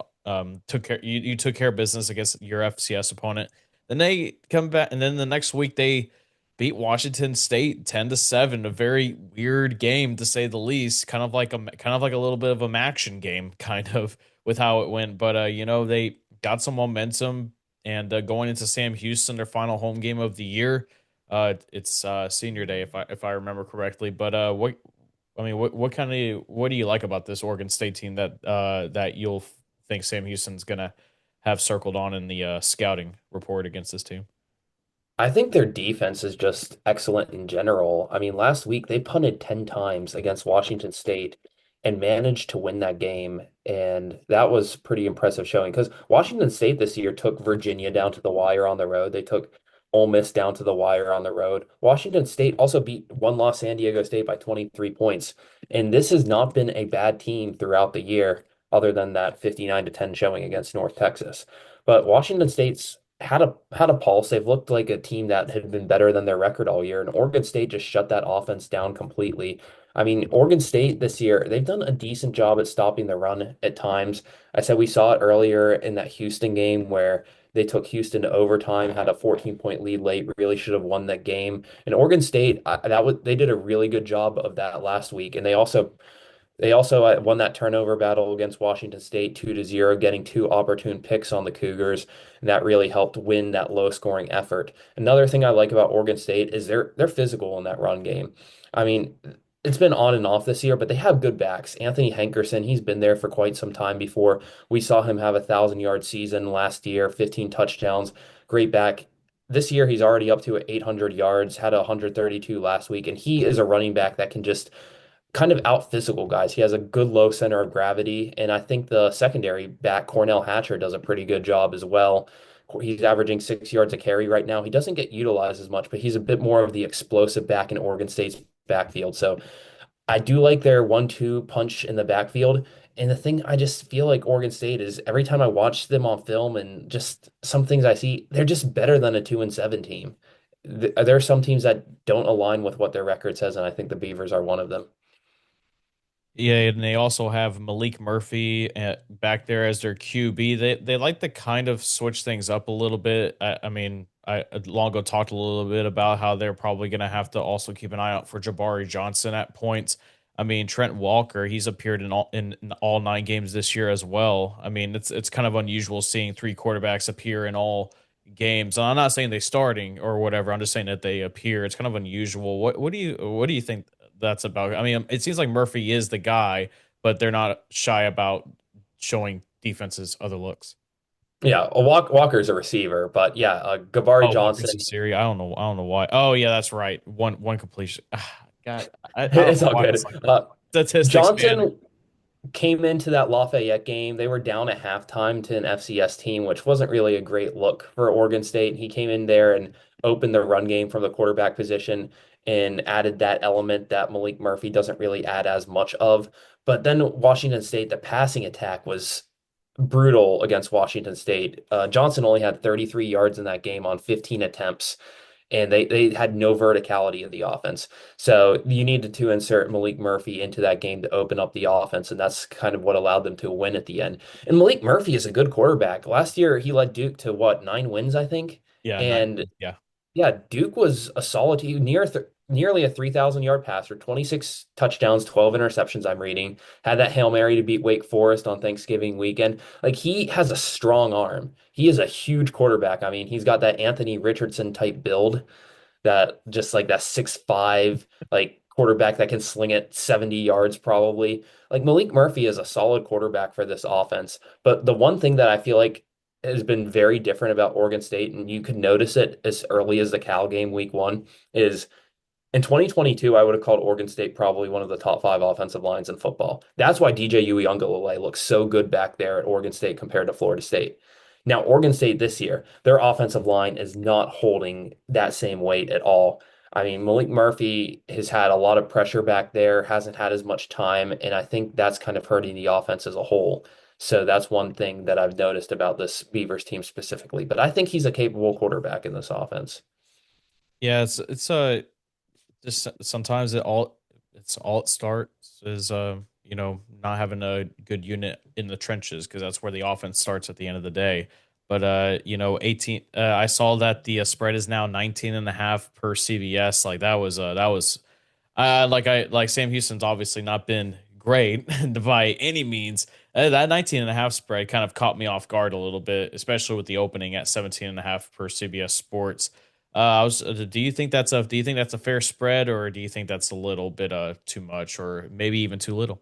Took care you took care of business against your FCS opponent. Then they come back, and then the next week they beat Washington State 10-7. A very weird game to say the least. Kind of like a little bit of a action game, kind of with how it went. But they got some momentum, and going into Sam Houston, their final home game of the year. It's senior day if I remember correctly. But what do you like about this Oregon State team that you'll think Sam Houston's gonna have circled on in the scouting report against this team? I think their defense is just excellent in general. I mean, last week they punted 10 times against Washington State and managed to win that game. And that was pretty impressive showing because Washington State this year took Virginia down to the wire on the road. They took Ole Miss down to the wire on the road. Washington State also beat one loss San Diego State by 23 points. And this has not been a bad team throughout the year, other than that 59 to 10 showing against North Texas. But Washington State's had a pulse. They've looked like a team that had been better than their record all year, and Oregon State just shut that offense down completely. I mean, Oregon State this year, they've done a decent job at stopping the run at times. I said we saw it earlier in that Houston game where they took Houston to overtime, had a 14-point lead late, really should have won that game. And Oregon State, they did a really good job of that last week, and they also won that turnover battle against Washington State 2-0, getting two opportune picks on the Cougars, and that really helped win that low-scoring effort. Another thing I like about Oregon State is they're physical in that run game. I mean, it's been on and off this year, but they have good backs. Anthony Henkerson, he's been there for quite some time before. We saw him have a 1,000-yard season last year, 15 touchdowns, great back. This year, he's already up to 800 yards, had 132 last week, and he is a running back that can just kind of out physical guys. He has a good low center of gravity, and I think the secondary back Cornell Hatcher does a pretty good job as well. He's averaging 6 yards a carry right now. He doesn't get utilized as much, but he's a bit more of the explosive back in Oregon State's backfield. So I do like their 1-2 punch in the backfield. And the thing I just feel like Oregon State is every time I watch them on film and just some things I see, they're just better than a 2-7 team. There are some teams that don't align with what their record says, and I think the Beavers are one of them. Yeah, and they also have Malik Murphy back there as their QB. They like to kind of switch things up a little bit. I mean, I long ago talked a little bit about how they're probably going to have to also keep an eye out for Jabari Johnson at points. I mean, Trent Walker, he's appeared in all 9 games this year as well. I mean, it's kind of unusual seeing 3 quarterbacks appear in all games. And I'm not saying they starting or whatever. I'm just saying that they appear. It's kind of unusual. What do you think that's about? I mean, it seems like Murphy is the guy, but they're not shy about showing defenses other looks. Yeah, Walker's a receiver, but yeah, Gabari Oh, Johnson. Walker's a Siri. I don't know. I don't know why. Oh, yeah, that's right. One completion. God, I don't It's know all why good. it's like statistics, man. Johnson came into that Lafayette game. They were down at halftime to an FCS team, which wasn't really a great look for Oregon State. He came in there and opened the run game from the quarterback position and added that element that Malik Murphy doesn't really add as much of. But then Washington State, the passing attack was brutal against Washington State. Johnson only had 33 yards in that game on 15 attempts, and they had no verticality in the offense. So you needed to insert Malik Murphy into that game to open up the offense, and that's kind of what allowed them to win at the end. And Malik Murphy is a good quarterback. Last year, he led Duke to what, 9 wins, I think? Yeah, nine. And Yeah. yeah, Duke was a solid team, nearly a 3,000-yard passer, 26 touchdowns, 12 interceptions. I'm reading. Had that Hail Mary to beat Wake Forest on Thanksgiving weekend. Like he has a strong arm. He is a huge quarterback. I mean, he's got that Anthony Richardson type build, that just like that 6'5", like quarterback that can sling it 70 yards probably. Like Malik Murphy is a solid quarterback for this offense. But the one thing that I feel like has been very different about Oregon State, and you could notice it as early as the Cal game week 1, is in 2022, I would have called Oregon State probably one of the top 5 offensive lines in football. That's why DJ Uiagalelei looks so good back there at Oregon State compared to Florida State. Now, Oregon State this year, their offensive line is not holding that same weight at all. I mean, Malik Murphy has had a lot of pressure back there, hasn't had as much time, and I think that's kind of hurting the offense as a whole. So that's one thing that I've noticed about this Beavers team specifically. But I think he's a capable quarterback in this offense. Yeah, it's just sometimes it's all it starts is not having a good unit in the trenches because that's where the offense starts at the end of the day. But 18 I saw that the spread is now 19 and a half per CBS. Like that was like Sam Houston's obviously not been great by any means. That 19 and a half spread kind of caught me off guard a little bit, especially with the opening at 17 and a half per CBS Sports. Do you think that's a fair spread, or do you think that's a little bit too much, or maybe even too little?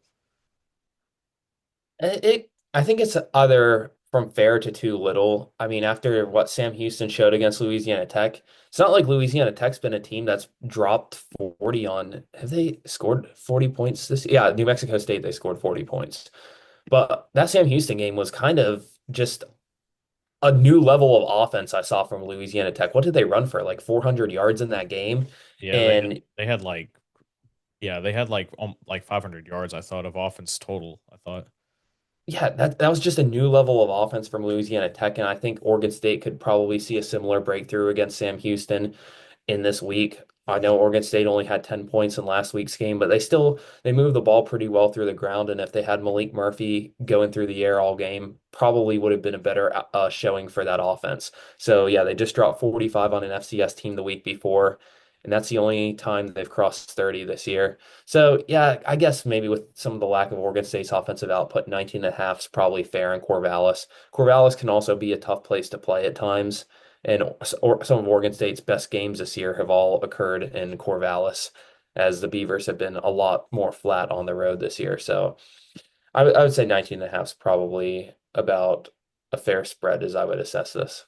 I think it's either from fair to too little. I mean, after what Sam Houston showed against Louisiana Tech, it's not like Louisiana Tech's been a team that's dropped 40 on. Have they scored 40 points this? Yeah, New Mexico State, they scored 40 points. But that Sam Houston game was kind of just a new level of offense I saw from Louisiana Tech. What did they run for? Like 400 yards in that game? Yeah, And they had like they had like 500 yards I thought of offense total, I thought. yeah, that was just a new level of offense from Louisiana Tech, and I think Oregon State could probably see a similar breakthrough against Sam Houston in this week. I know Oregon State only had 10 points in last week's game, but they moved the ball pretty well through the ground, and if they had Malik Murphy going through the air all game, probably would have been a better showing for that offense. So yeah, they just dropped 45 on an FCS team the week before, and that's the only time they've crossed 30 this year. So yeah, I guess maybe with some of the lack of Oregon State's offensive output, 19 and a half is probably fair in Corvallis. Corvallis can also be a tough place to play at times. And some of Oregon State's best games this year have all occurred in Corvallis, as the Beavers have been a lot more flat on the road this year. So I would say 19 and a half is probably about a fair spread as I would assess this.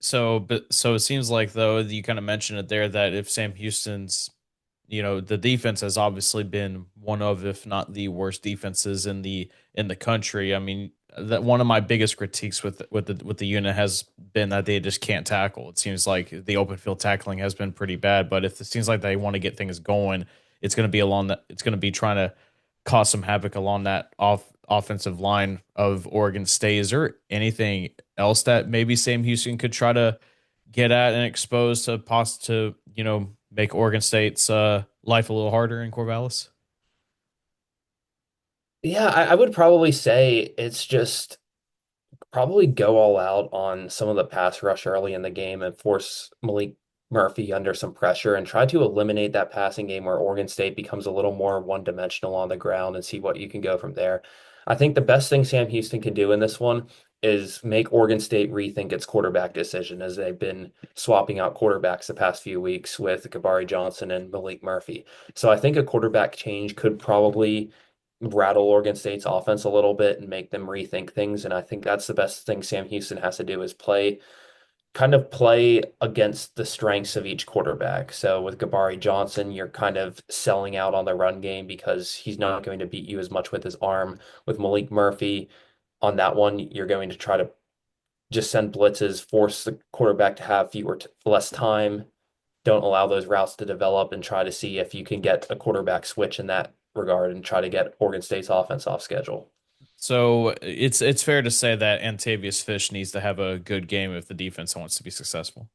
So it seems like though you kind of mentioned it there that if Sam Houston's, the defense has obviously been one of, if not the worst defenses in the country. I mean, that one of my biggest critiques with the unit has been that they just can't tackle. It seems like the open field tackling has been pretty bad, but if it seems like they want to get things going, it's going to be trying to cause some havoc along that offensive line of Oregon State. Is there anything else that maybe Sam Houston could try to get at and expose to make Oregon State's life a little harder in Corvallis? Yeah, I would probably say it's just probably go all out on some of the pass rush early in the game and force Malik Murphy under some pressure and try to eliminate that passing game where Oregon State becomes a little more one-dimensional on the ground and see what you can go from there. I think the best thing Sam Houston can do in this one is make Oregon State rethink its quarterback decision as they've been swapping out quarterbacks the past few weeks with Kabari Johnson and Malik Murphy. So I think a quarterback change could probably rattle Oregon State's offense a little bit and make them rethink things. And I think that's the best thing Sam Houston has to do is play against the strengths of each quarterback. So with Gabari Johnson, you're kind of selling out on the run game because he's not going to beat you as much with his arm. With Malik Murphy, on that one, you're going to try to just send blitzes, force the quarterback to have less time, don't allow those routes to develop, and try to see if you can get a quarterback switch in that regard and try to get Oregon State's offense off schedule. So it's fair to say that Antavius Fish needs to have a good game if the defense wants to be successful.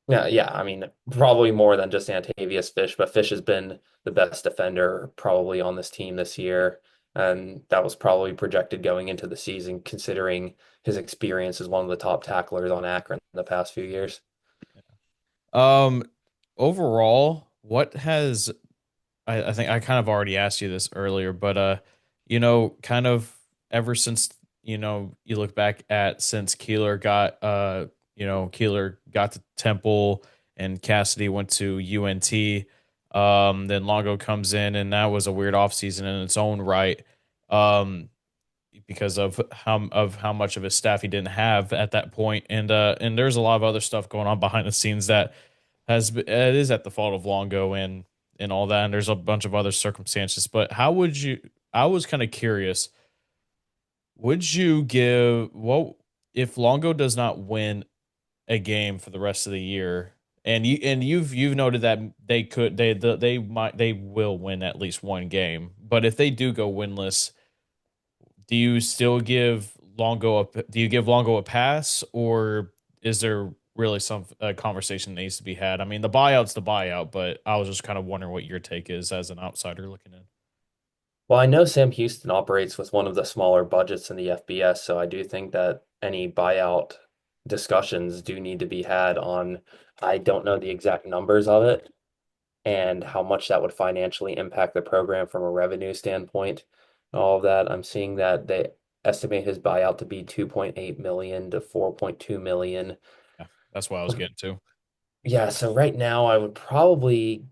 Yeah, yeah. I mean, probably more than just Antavius Fish, but Fish has been the best defender probably on this team this year. And that was probably projected going into the season, considering his experience as one of the top tacklers on Akron in the past few years. Um, Overall, what has I think I kind of already asked you this earlier, but kind of ever since you look back at since Keeler got to Temple and Cassidy went to UNT, then Longo comes in and that was a weird offseason in its own right. Because of how much of his staff he didn't have at that point, and there's a lot of other stuff going on behind the scenes that it is at the fault of Longo and all that, and there's a bunch of other circumstances. But how would you? I was kind of curious. Would you give what if Longo does not win a game for the rest of the year? And you've noted that they will win at least one game. But if they do go winless, do you still give Longo a pass, or is there really some conversation that needs to be had? I mean, the buyout's the buyout, but I was just kind of wondering what your take is as an outsider looking in. Well, I know Sam Houston operates with one of the smaller budgets in the FBS, so I do think that any buyout discussions do need to be had on, I don't know the exact numbers of it and how much that would financially impact the program from a revenue standpoint. All of that. I'm seeing that they estimate his buyout to be 2.8 million to 4.2 million. Yeah, that's what I was getting to. Yeah, so right now I would probably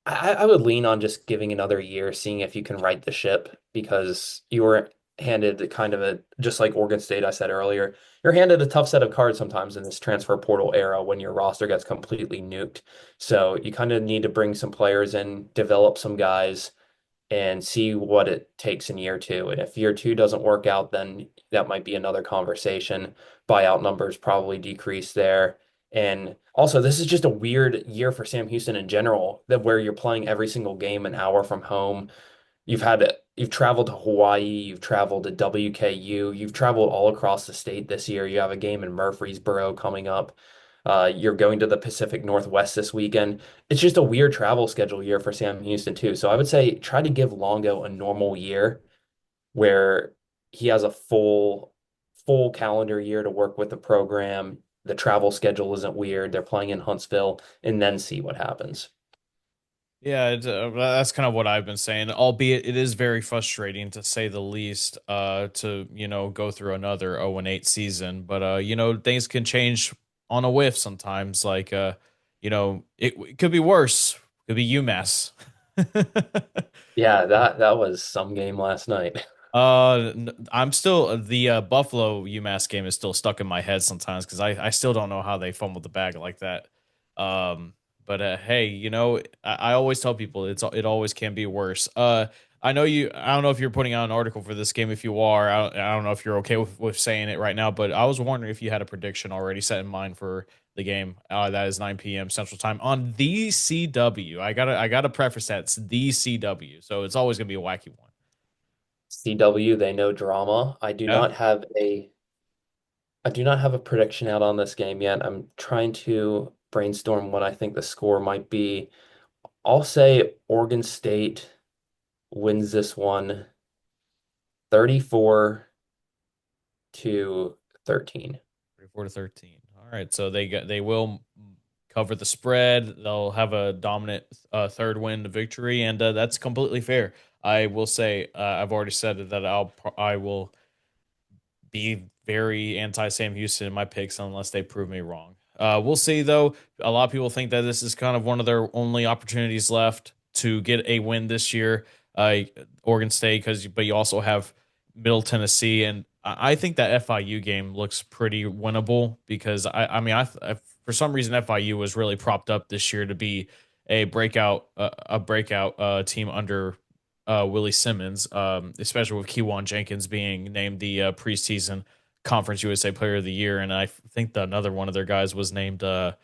I would lean on just giving another year, seeing if you can right the ship because you were handed kind of a, just like Oregon State, I said earlier, you're handed a tough set of cards sometimes in this transfer portal era when your roster gets completely nuked. So you kind of need to bring some players in, develop some guys, and see what it takes in year two. And if year two doesn't work out, then that might be another conversation. Buyout numbers probably decrease there. And also, this is just a weird year for Sam Houston in general, that where you're playing every single game an hour from home. You've traveled to Hawaii, you've traveled to WKU, you've traveled all across the state this year. You have a game in Murfreesboro coming up. You're going to the Pacific Northwest this weekend. It's just a weird travel schedule year for Sam Houston too. So I would say try to give Longo a normal year where he has a full calendar year to work with the program. The travel schedule isn't weird. They're playing in Huntsville, and then see what happens. Yeah, that's kind of what I've been saying. Albeit it is very frustrating to say the least. To go through another 0-8 season, but things can change on a whiff sometimes. Like it could be worse. Could be UMass. Yeah, that was some game last night. I'm still the Buffalo UMass game is still stuck in my head sometimes because I still don't know how they fumbled the bag like that. Um, but hey, I always tell people it always can be worse. I don't know if you're putting out an article for this game. If you are, I don't know if you're okay with saying it right now. But I was wondering if you had a prediction already set in mind for the game. That is 9 p.m. Central Time on the CW. I gotta preface that it's the CW, so it's always gonna be a wacky one. CW, they know drama. Yeah. I do not have a prediction out on this game yet. I'm trying to brainstorm what I think the score might be. I'll say Oregon State wins this one 34 to 13. 34-13. All right, so they will cover the spread. They'll have a dominant third win victory, and that's completely fair. I will say I've already said that I will be very anti Sam Houston in my picks unless they prove me wrong. We'll see though. A lot of people think that this is kind of one of their only opportunities left to get a win this year. Oregon State, but you also have Middle Tennessee, and I think that FIU game looks pretty winnable because for some reason FIU was really propped up this year to be a breakout team under Willie Simmons, especially with Kewan Jenkins being named the preseason Conference USA Player of the Year, and I think that another one of their guys was named preseason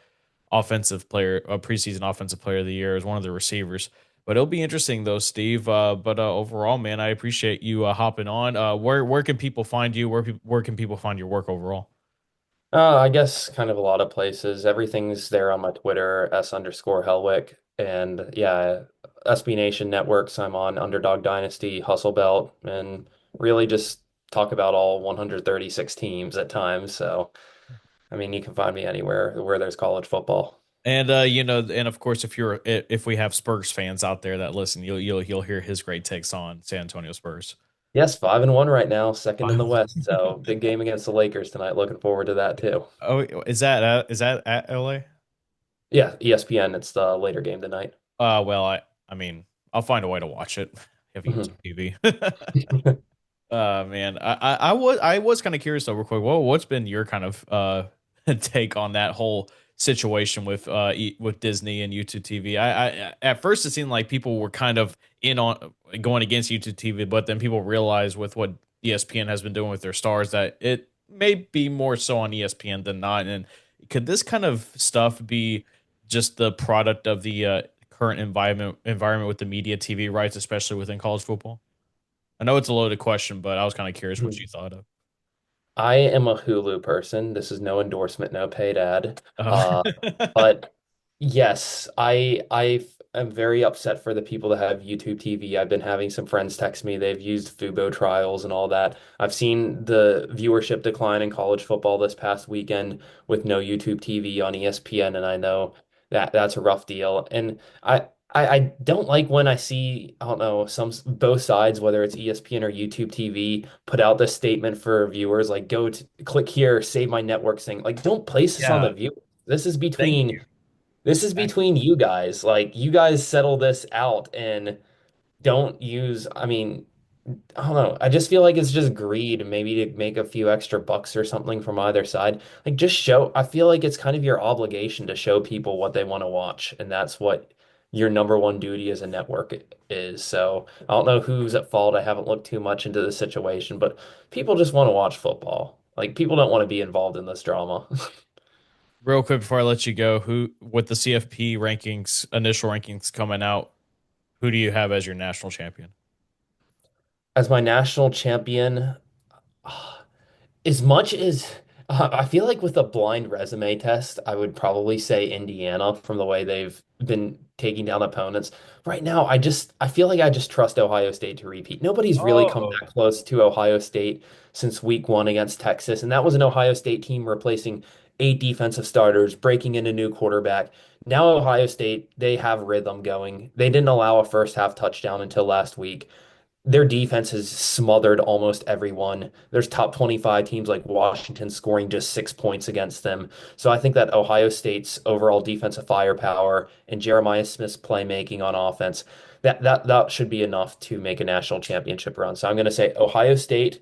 offensive player of the year as one of the receivers. But it'll be interesting though, Steve. But overall, man, I appreciate you hopping on. Where can people find you? Where can people find your work overall? I guess kind of a lot of places. Everything's there on my Twitter, S_Helwick. And yeah, SB Nation Networks, I'm on Underdog Dynasty, Hustle Belt, and really just talk about all 136 teams at times. So, I mean, you can find me anywhere where there's college football. And and of course, if we have Spurs fans out there that listen, you'll hear his great takes on San Antonio Spurs. Yes, 5-1 right now, second in the West. So big game against the Lakers tonight. Looking forward to that too. Oh, is that at LA? Yeah, ESPN. It's the later game tonight. Well, I mean, I'll find a way to watch it. Have Mhm. YouTube TV. Man, I was kind of curious though, real quick. What's been your kind of take on that whole situation with with Disney and YouTube TV? At first it seemed like people were kind of in on going against YouTube TV, but then people realized with what ESPN has been doing with their stars that it may be more so on ESPN than not. And could this kind of stuff be just the product of the current environment with the media TV rights, especially within college football? I know it's a loaded question, but I was kind of curious what you thought of. I am a Hulu person. This is no endorsement, no paid ad. Oh. Uh, but yes, I am very upset for the people that have YouTube TV. I've been having some friends text me. They've used Fubo trials and all that. I've seen the viewership decline in college football this past weekend with no YouTube TV on ESPN, and I know that that's a rough deal. And I don't like when I see, I don't know, both sides, whether it's ESPN or YouTube TV, put out this statement for viewers like go to click here, save my network thing. Like, don't place this on Yeah, the viewer. This is thank you. between you guys. Like, you guys settle this out and don't use, I mean, I don't know. I just feel like it's just greed, maybe to make a few extra bucks or something from either side. Like just show, I feel like it's kind of your obligation to show people what they want to watch, and that's what your number one duty as a network is. So I don't know who's at fault. I haven't looked too much into the situation, but people just want to watch football. Like people don't want to be involved in this drama. Real quick before I let you go, who with the CFP rankings, initial rankings coming out, who do you have as your national champion? As my national champion, as much as I feel like with a blind resume test, I would probably say Indiana from the way they've been taking down opponents. Right now, I feel like I just trust Ohio State to repeat. Nobody's really come Oh, that close to Ohio State since week one against Texas, and that was an Ohio State team replacing 8 defensive starters, breaking in a new quarterback. Now Ohio State, they have rhythm going. They didn't allow a first half touchdown until last week. Their defense has smothered almost everyone. There's top 25 teams like Washington scoring just 6 points against them. So I think that Ohio State's overall defensive firepower and Jeremiah Smith's playmaking on offense, that should be enough to make a national championship run. So I'm going to say Ohio State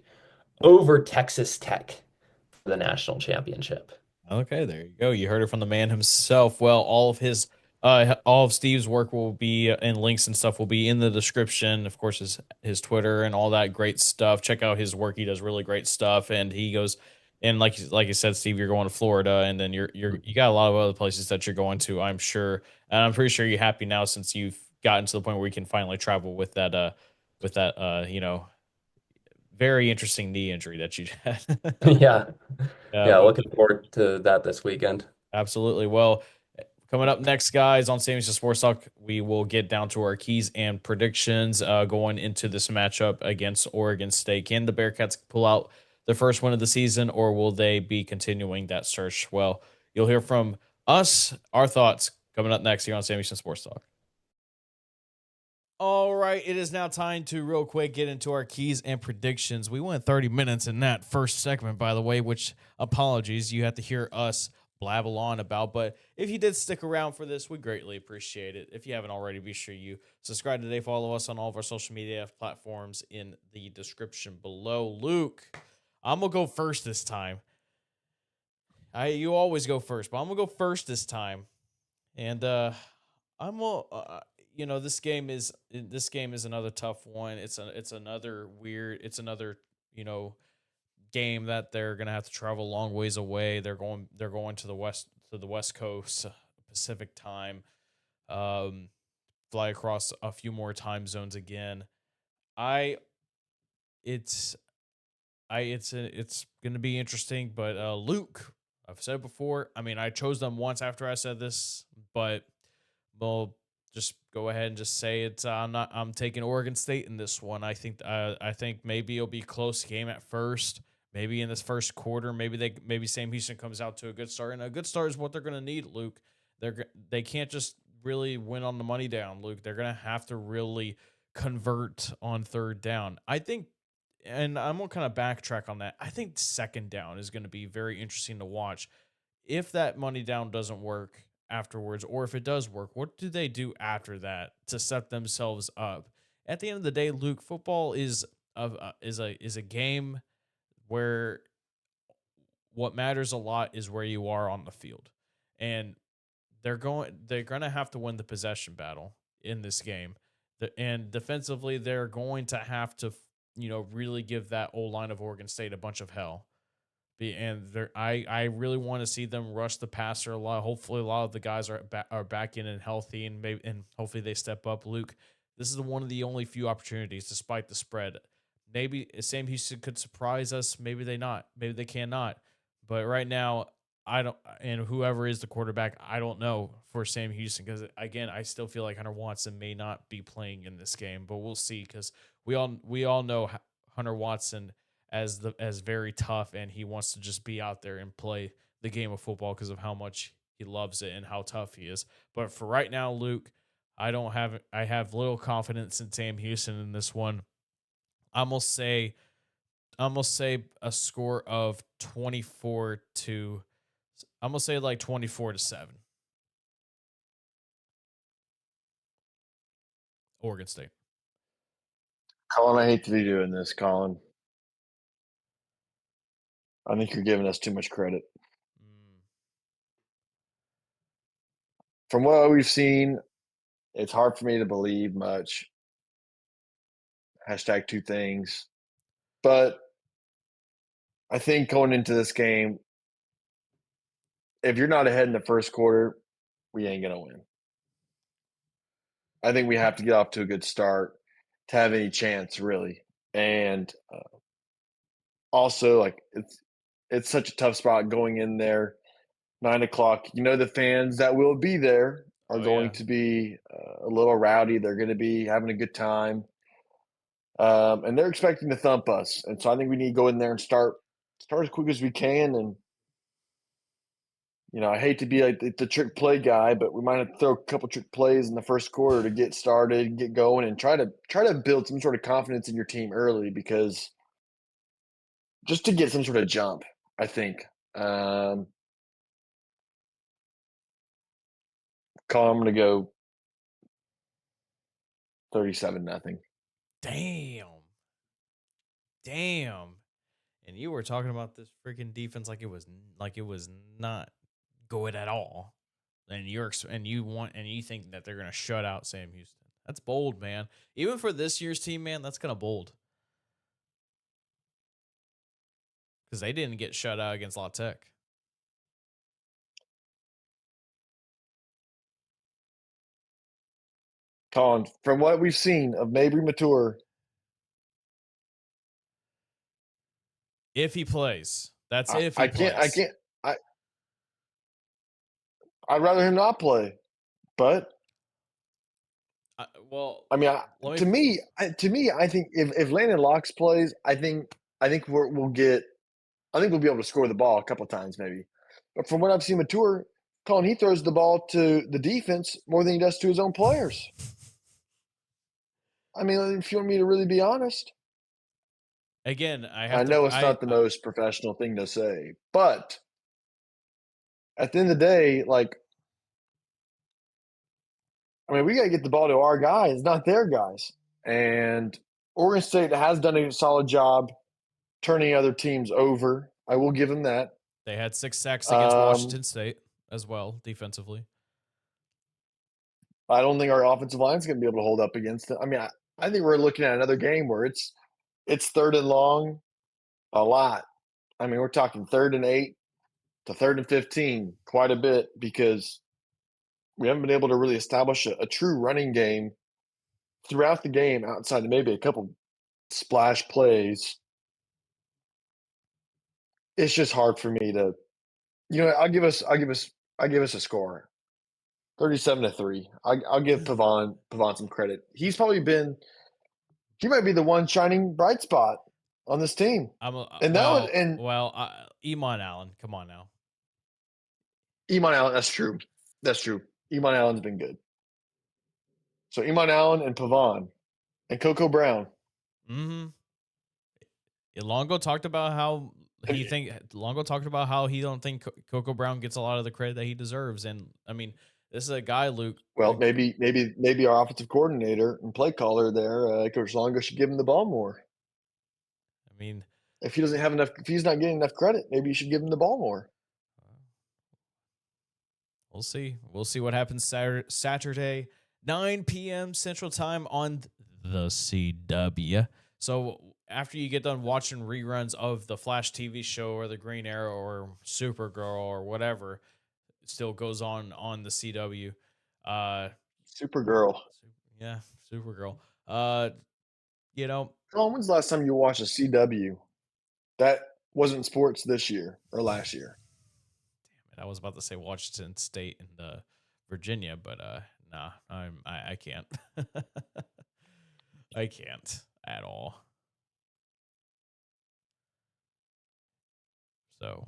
over Texas Tech for the national championship. okay, there you go. You heard it from the man himself. Well, all of Steve's work will be and links and stuff will be in the description. Of course, his Twitter and all that great stuff. Check out his work. He does really great stuff, and he goes and like you said, Steve, you're going to Florida, and then you got a lot of other places that you're going to. I'm sure, and I'm pretty sure you're happy now since you've gotten to the point where you can finally travel with that very interesting knee injury that you had. Yeah. Yeah, But looking forward to that this weekend. absolutely. Well, coming up next, guys, on Sammy's Sports Talk, we will get down to our keys and predictions going into this matchup against Oregon State. Can the Bearkats pull out the first win of the season, or will they be continuing that search? Well, you'll hear from us, our thoughts, coming up next here on Sammy's Sports Talk. All right, it is now time to real quick get into our keys and predictions. We went 30 minutes in that first segment, by the way, which apologies, you have to hear us blabble on about. But if you did stick around for this, we greatly appreciate it. If you haven't already, be sure you subscribe today. Follow us on all of our social media platforms in the description below. Luke, I'm gonna go first this time. You always go first, but I'm gonna go first this time. And I'm this game is another tough one. It's another weird. It's another game that they're gonna have to travel a long ways away. They're going to the west coast Pacific time. Um, Fly across a few more time zones again. I it's it's gonna be interesting, but Luke, I've said it before. I mean, I chose them once after I said this, but we'll just go ahead and just say it. I'm taking Oregon State in this one. I think maybe it'll be a close game at first. Maybe in this first quarter, maybe Sam Houston comes out to a good start, and a good start is what they're going to need. Luke, they can't just really win on the money down. Luke, they're going to have to really convert on third down. I think, and I'm gonna kind of backtrack on that. I think second down is going to be very interesting to watch. If that money down doesn't work afterwards, or if it does work, what do they do after that to set themselves up? At the end of the day, Luke, football is a game where what matters a lot is where you are on the field, and they're gonna have to win the possession battle in this game, and defensively they're going to have to really give that old line of Oregon State a bunch of hell. I really want to see them rush the passer a lot. Hopefully, a lot of the guys are back in and healthy, and hopefully they step up. Luke, this is one of the only few opportunities, despite the spread. Maybe Sam Houston could surprise us. Maybe they not. Maybe they cannot. But right now, I don't. And whoever is the quarterback, I don't know for Sam Houston because again, I still feel like Hunter Watson may not be playing in this game, but we'll see because we all know Hunter Watson as very tough, and he wants to just be out there and play the game of football because of how much he loves it and how tough he is. But for right now, Luke, I have little confidence in Sam Houston in this one. I'm gonna say I'm gonna say a score of 24 to I'm gonna say like 24-7. Oregon State. Colin, I hate to be doing this, Colin. I think you're giving us too much credit. Mm, From what we've seen, it's hard for me to believe much. Hashtag two things. But I think going into this game, if you're not ahead in the first quarter, we ain't going to win. I think we have to get off to a good start to have any chance, really. And also, like, it's such a tough spot going in there. 9 o'clock. You know, the fans that will be there are oh going yeah. to be a little rowdy. They're going to be having a good time. And they're expecting to thump us. And so I think we need to go in there and start as quick as we can. And, you know, I hate to be like the trick play guy, but we might have to throw a couple trick plays in the first quarter to get started, get going, and try to build some sort of confidence in your team early, because just to get some sort of jump, I think. Colin, I'm going to go 37-0. Damn. Damn. And you were talking about this freaking defense like it was not good at all. And you think that they're gonna shut out Sam Houston. That's bold, man. Even for this year's team, man, that's kind of bold. Because they didn't get shut out against La Tech. Colin, from what we've seen of Mabry Mature, If he plays. That's if he I plays. can't. I'd rather him not play. But Well, I mean, let to me. me, I think if Landon Locks plays, I think we'll be able to score the ball a couple of times maybe. But from what I've seen Mature, Colin, he throws the ball to the defense more than he does to his own players. I mean, if you want me to really be honest, Again, I I have to. know it's not the most professional thing to say, but at the end of the day, like, I mean, we got to get the ball to our guys, not their guys. And Oregon State has done a solid job turning other teams over. I will give them that. They had 6 sacks against Washington State as well, defensively. I don't think our offensive line is going to be able to hold up against it. I mean, I think we're looking at another game where it's third and long a lot. I mean, we're talking 3rd and 8 to 3rd and 15 quite a bit, because we haven't been able to really establish a true running game throughout the game outside of maybe a couple splash plays. It's just hard for me to, I'll give us a score. 37-3. I'll give Pavon some credit. He might be the one shining bright spot on this team. Iman Allen, come on now. Iman Allen, that's true. Iman Allen's been good. So Iman Allen and Pavon and Coco Brown. Mm-hmm. Longo talked about how he don't think Coco Brown gets a lot of the credit that he deserves. And I mean, this is a guy, Luke. Well, maybe our offensive coordinator and play caller there, Coach Longo, should give him the ball more. I mean, if he's not getting enough credit, maybe you should give him the ball more. We'll see. We'll see what happens Saturday, 9 p.m. Central Time on the CW. So after you get done watching reruns of the Flash TV show or the Green Arrow or Supergirl or whatever still goes on the CW. Supergirl. Yeah, Supergirl. When's the last time you watched a CW that wasn't sports this year or last year? Damn it, I was about to say Washington State and Virginia, but nah, I can't. I can't at all. So,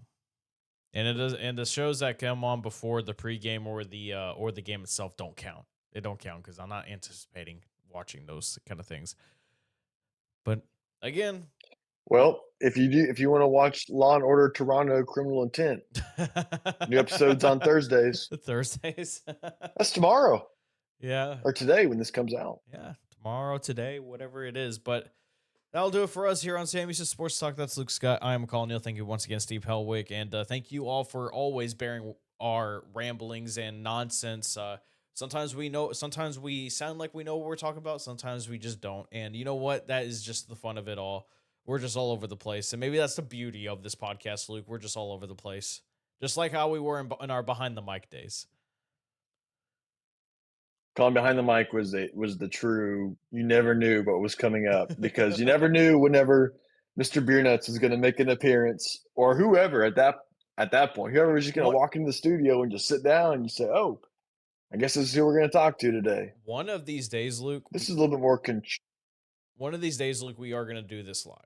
and the shows that come on before the pregame or the game itself don't count. They don't count because I'm not anticipating watching those kind of things. But again, well, if you want to watch Law and Order Toronto Criminal Intent, new episodes on Thursdays. Thursdays. That's tomorrow. Yeah. Or today when this comes out. Yeah, tomorrow, today, whatever it is. But that'll do it for us here on Sam Houston Sports Talk. That's Luke Scott. I am Collin Neal. Thank you once again, Steve Helwick. And thank you all for always bearing our ramblings and nonsense. Sometimes we sound like we know what we're talking about. Sometimes we just don't. And you know what? That is just the fun of it all. We're just all over the place. And maybe that's the beauty of this podcast, Luke. We're just all over the place. Just like how we were in our behind the mic days. Calling behind the mic was the true. You never knew what was coming up because you never knew whenever Mr. Beer Nuts was going to make an appearance or whoever at that point, whoever was just going to walk into the studio and just sit down and you say, "Oh, I guess this is who we're going to talk to today." One of these days, Luke. This is a little bit more. One of these days, Luke, we are going to do this live.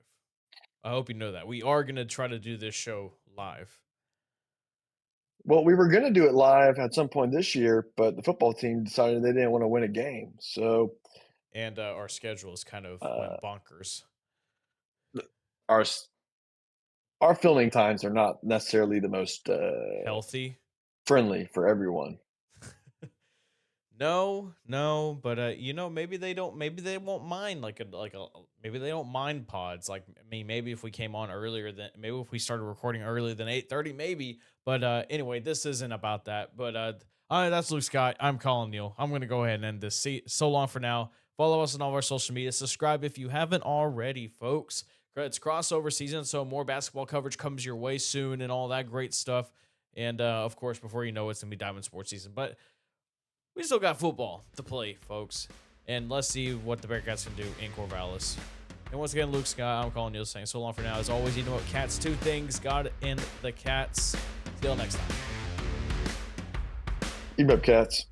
I hope you know that. We are going to try to do this show live. Well, we were going to do it live at some point this year, but the football team decided they didn't want to win a game. So, and our schedule is kind of went bonkers. Our filming times are not necessarily the most healthy, friendly for everyone. No, but maybe they don't. Maybe they won't mind maybe they don't mind pods. Like, I mean, maybe if we came on earlier maybe if we started recording earlier than 8:30, maybe. But anyway, this isn't about that. But that's Luke Scott. I'm Collin Neal. I'm gonna go ahead and end this. See, so long for now. Follow us on all of our social media. Subscribe if you haven't already, folks. It's crossover season, so more basketball coverage comes your way soon and all that great stuff. And of course, before you know it's gonna be Diamond Sports season, but we still got football to play, folks. And let's see what the Bearkats can do in Corvallis. And once again, Luke Scott, I'm Collin Neal saying so long for now. As always, you know what? Cats, two things. God and the Cats. See you all next time. Keep up, Cats.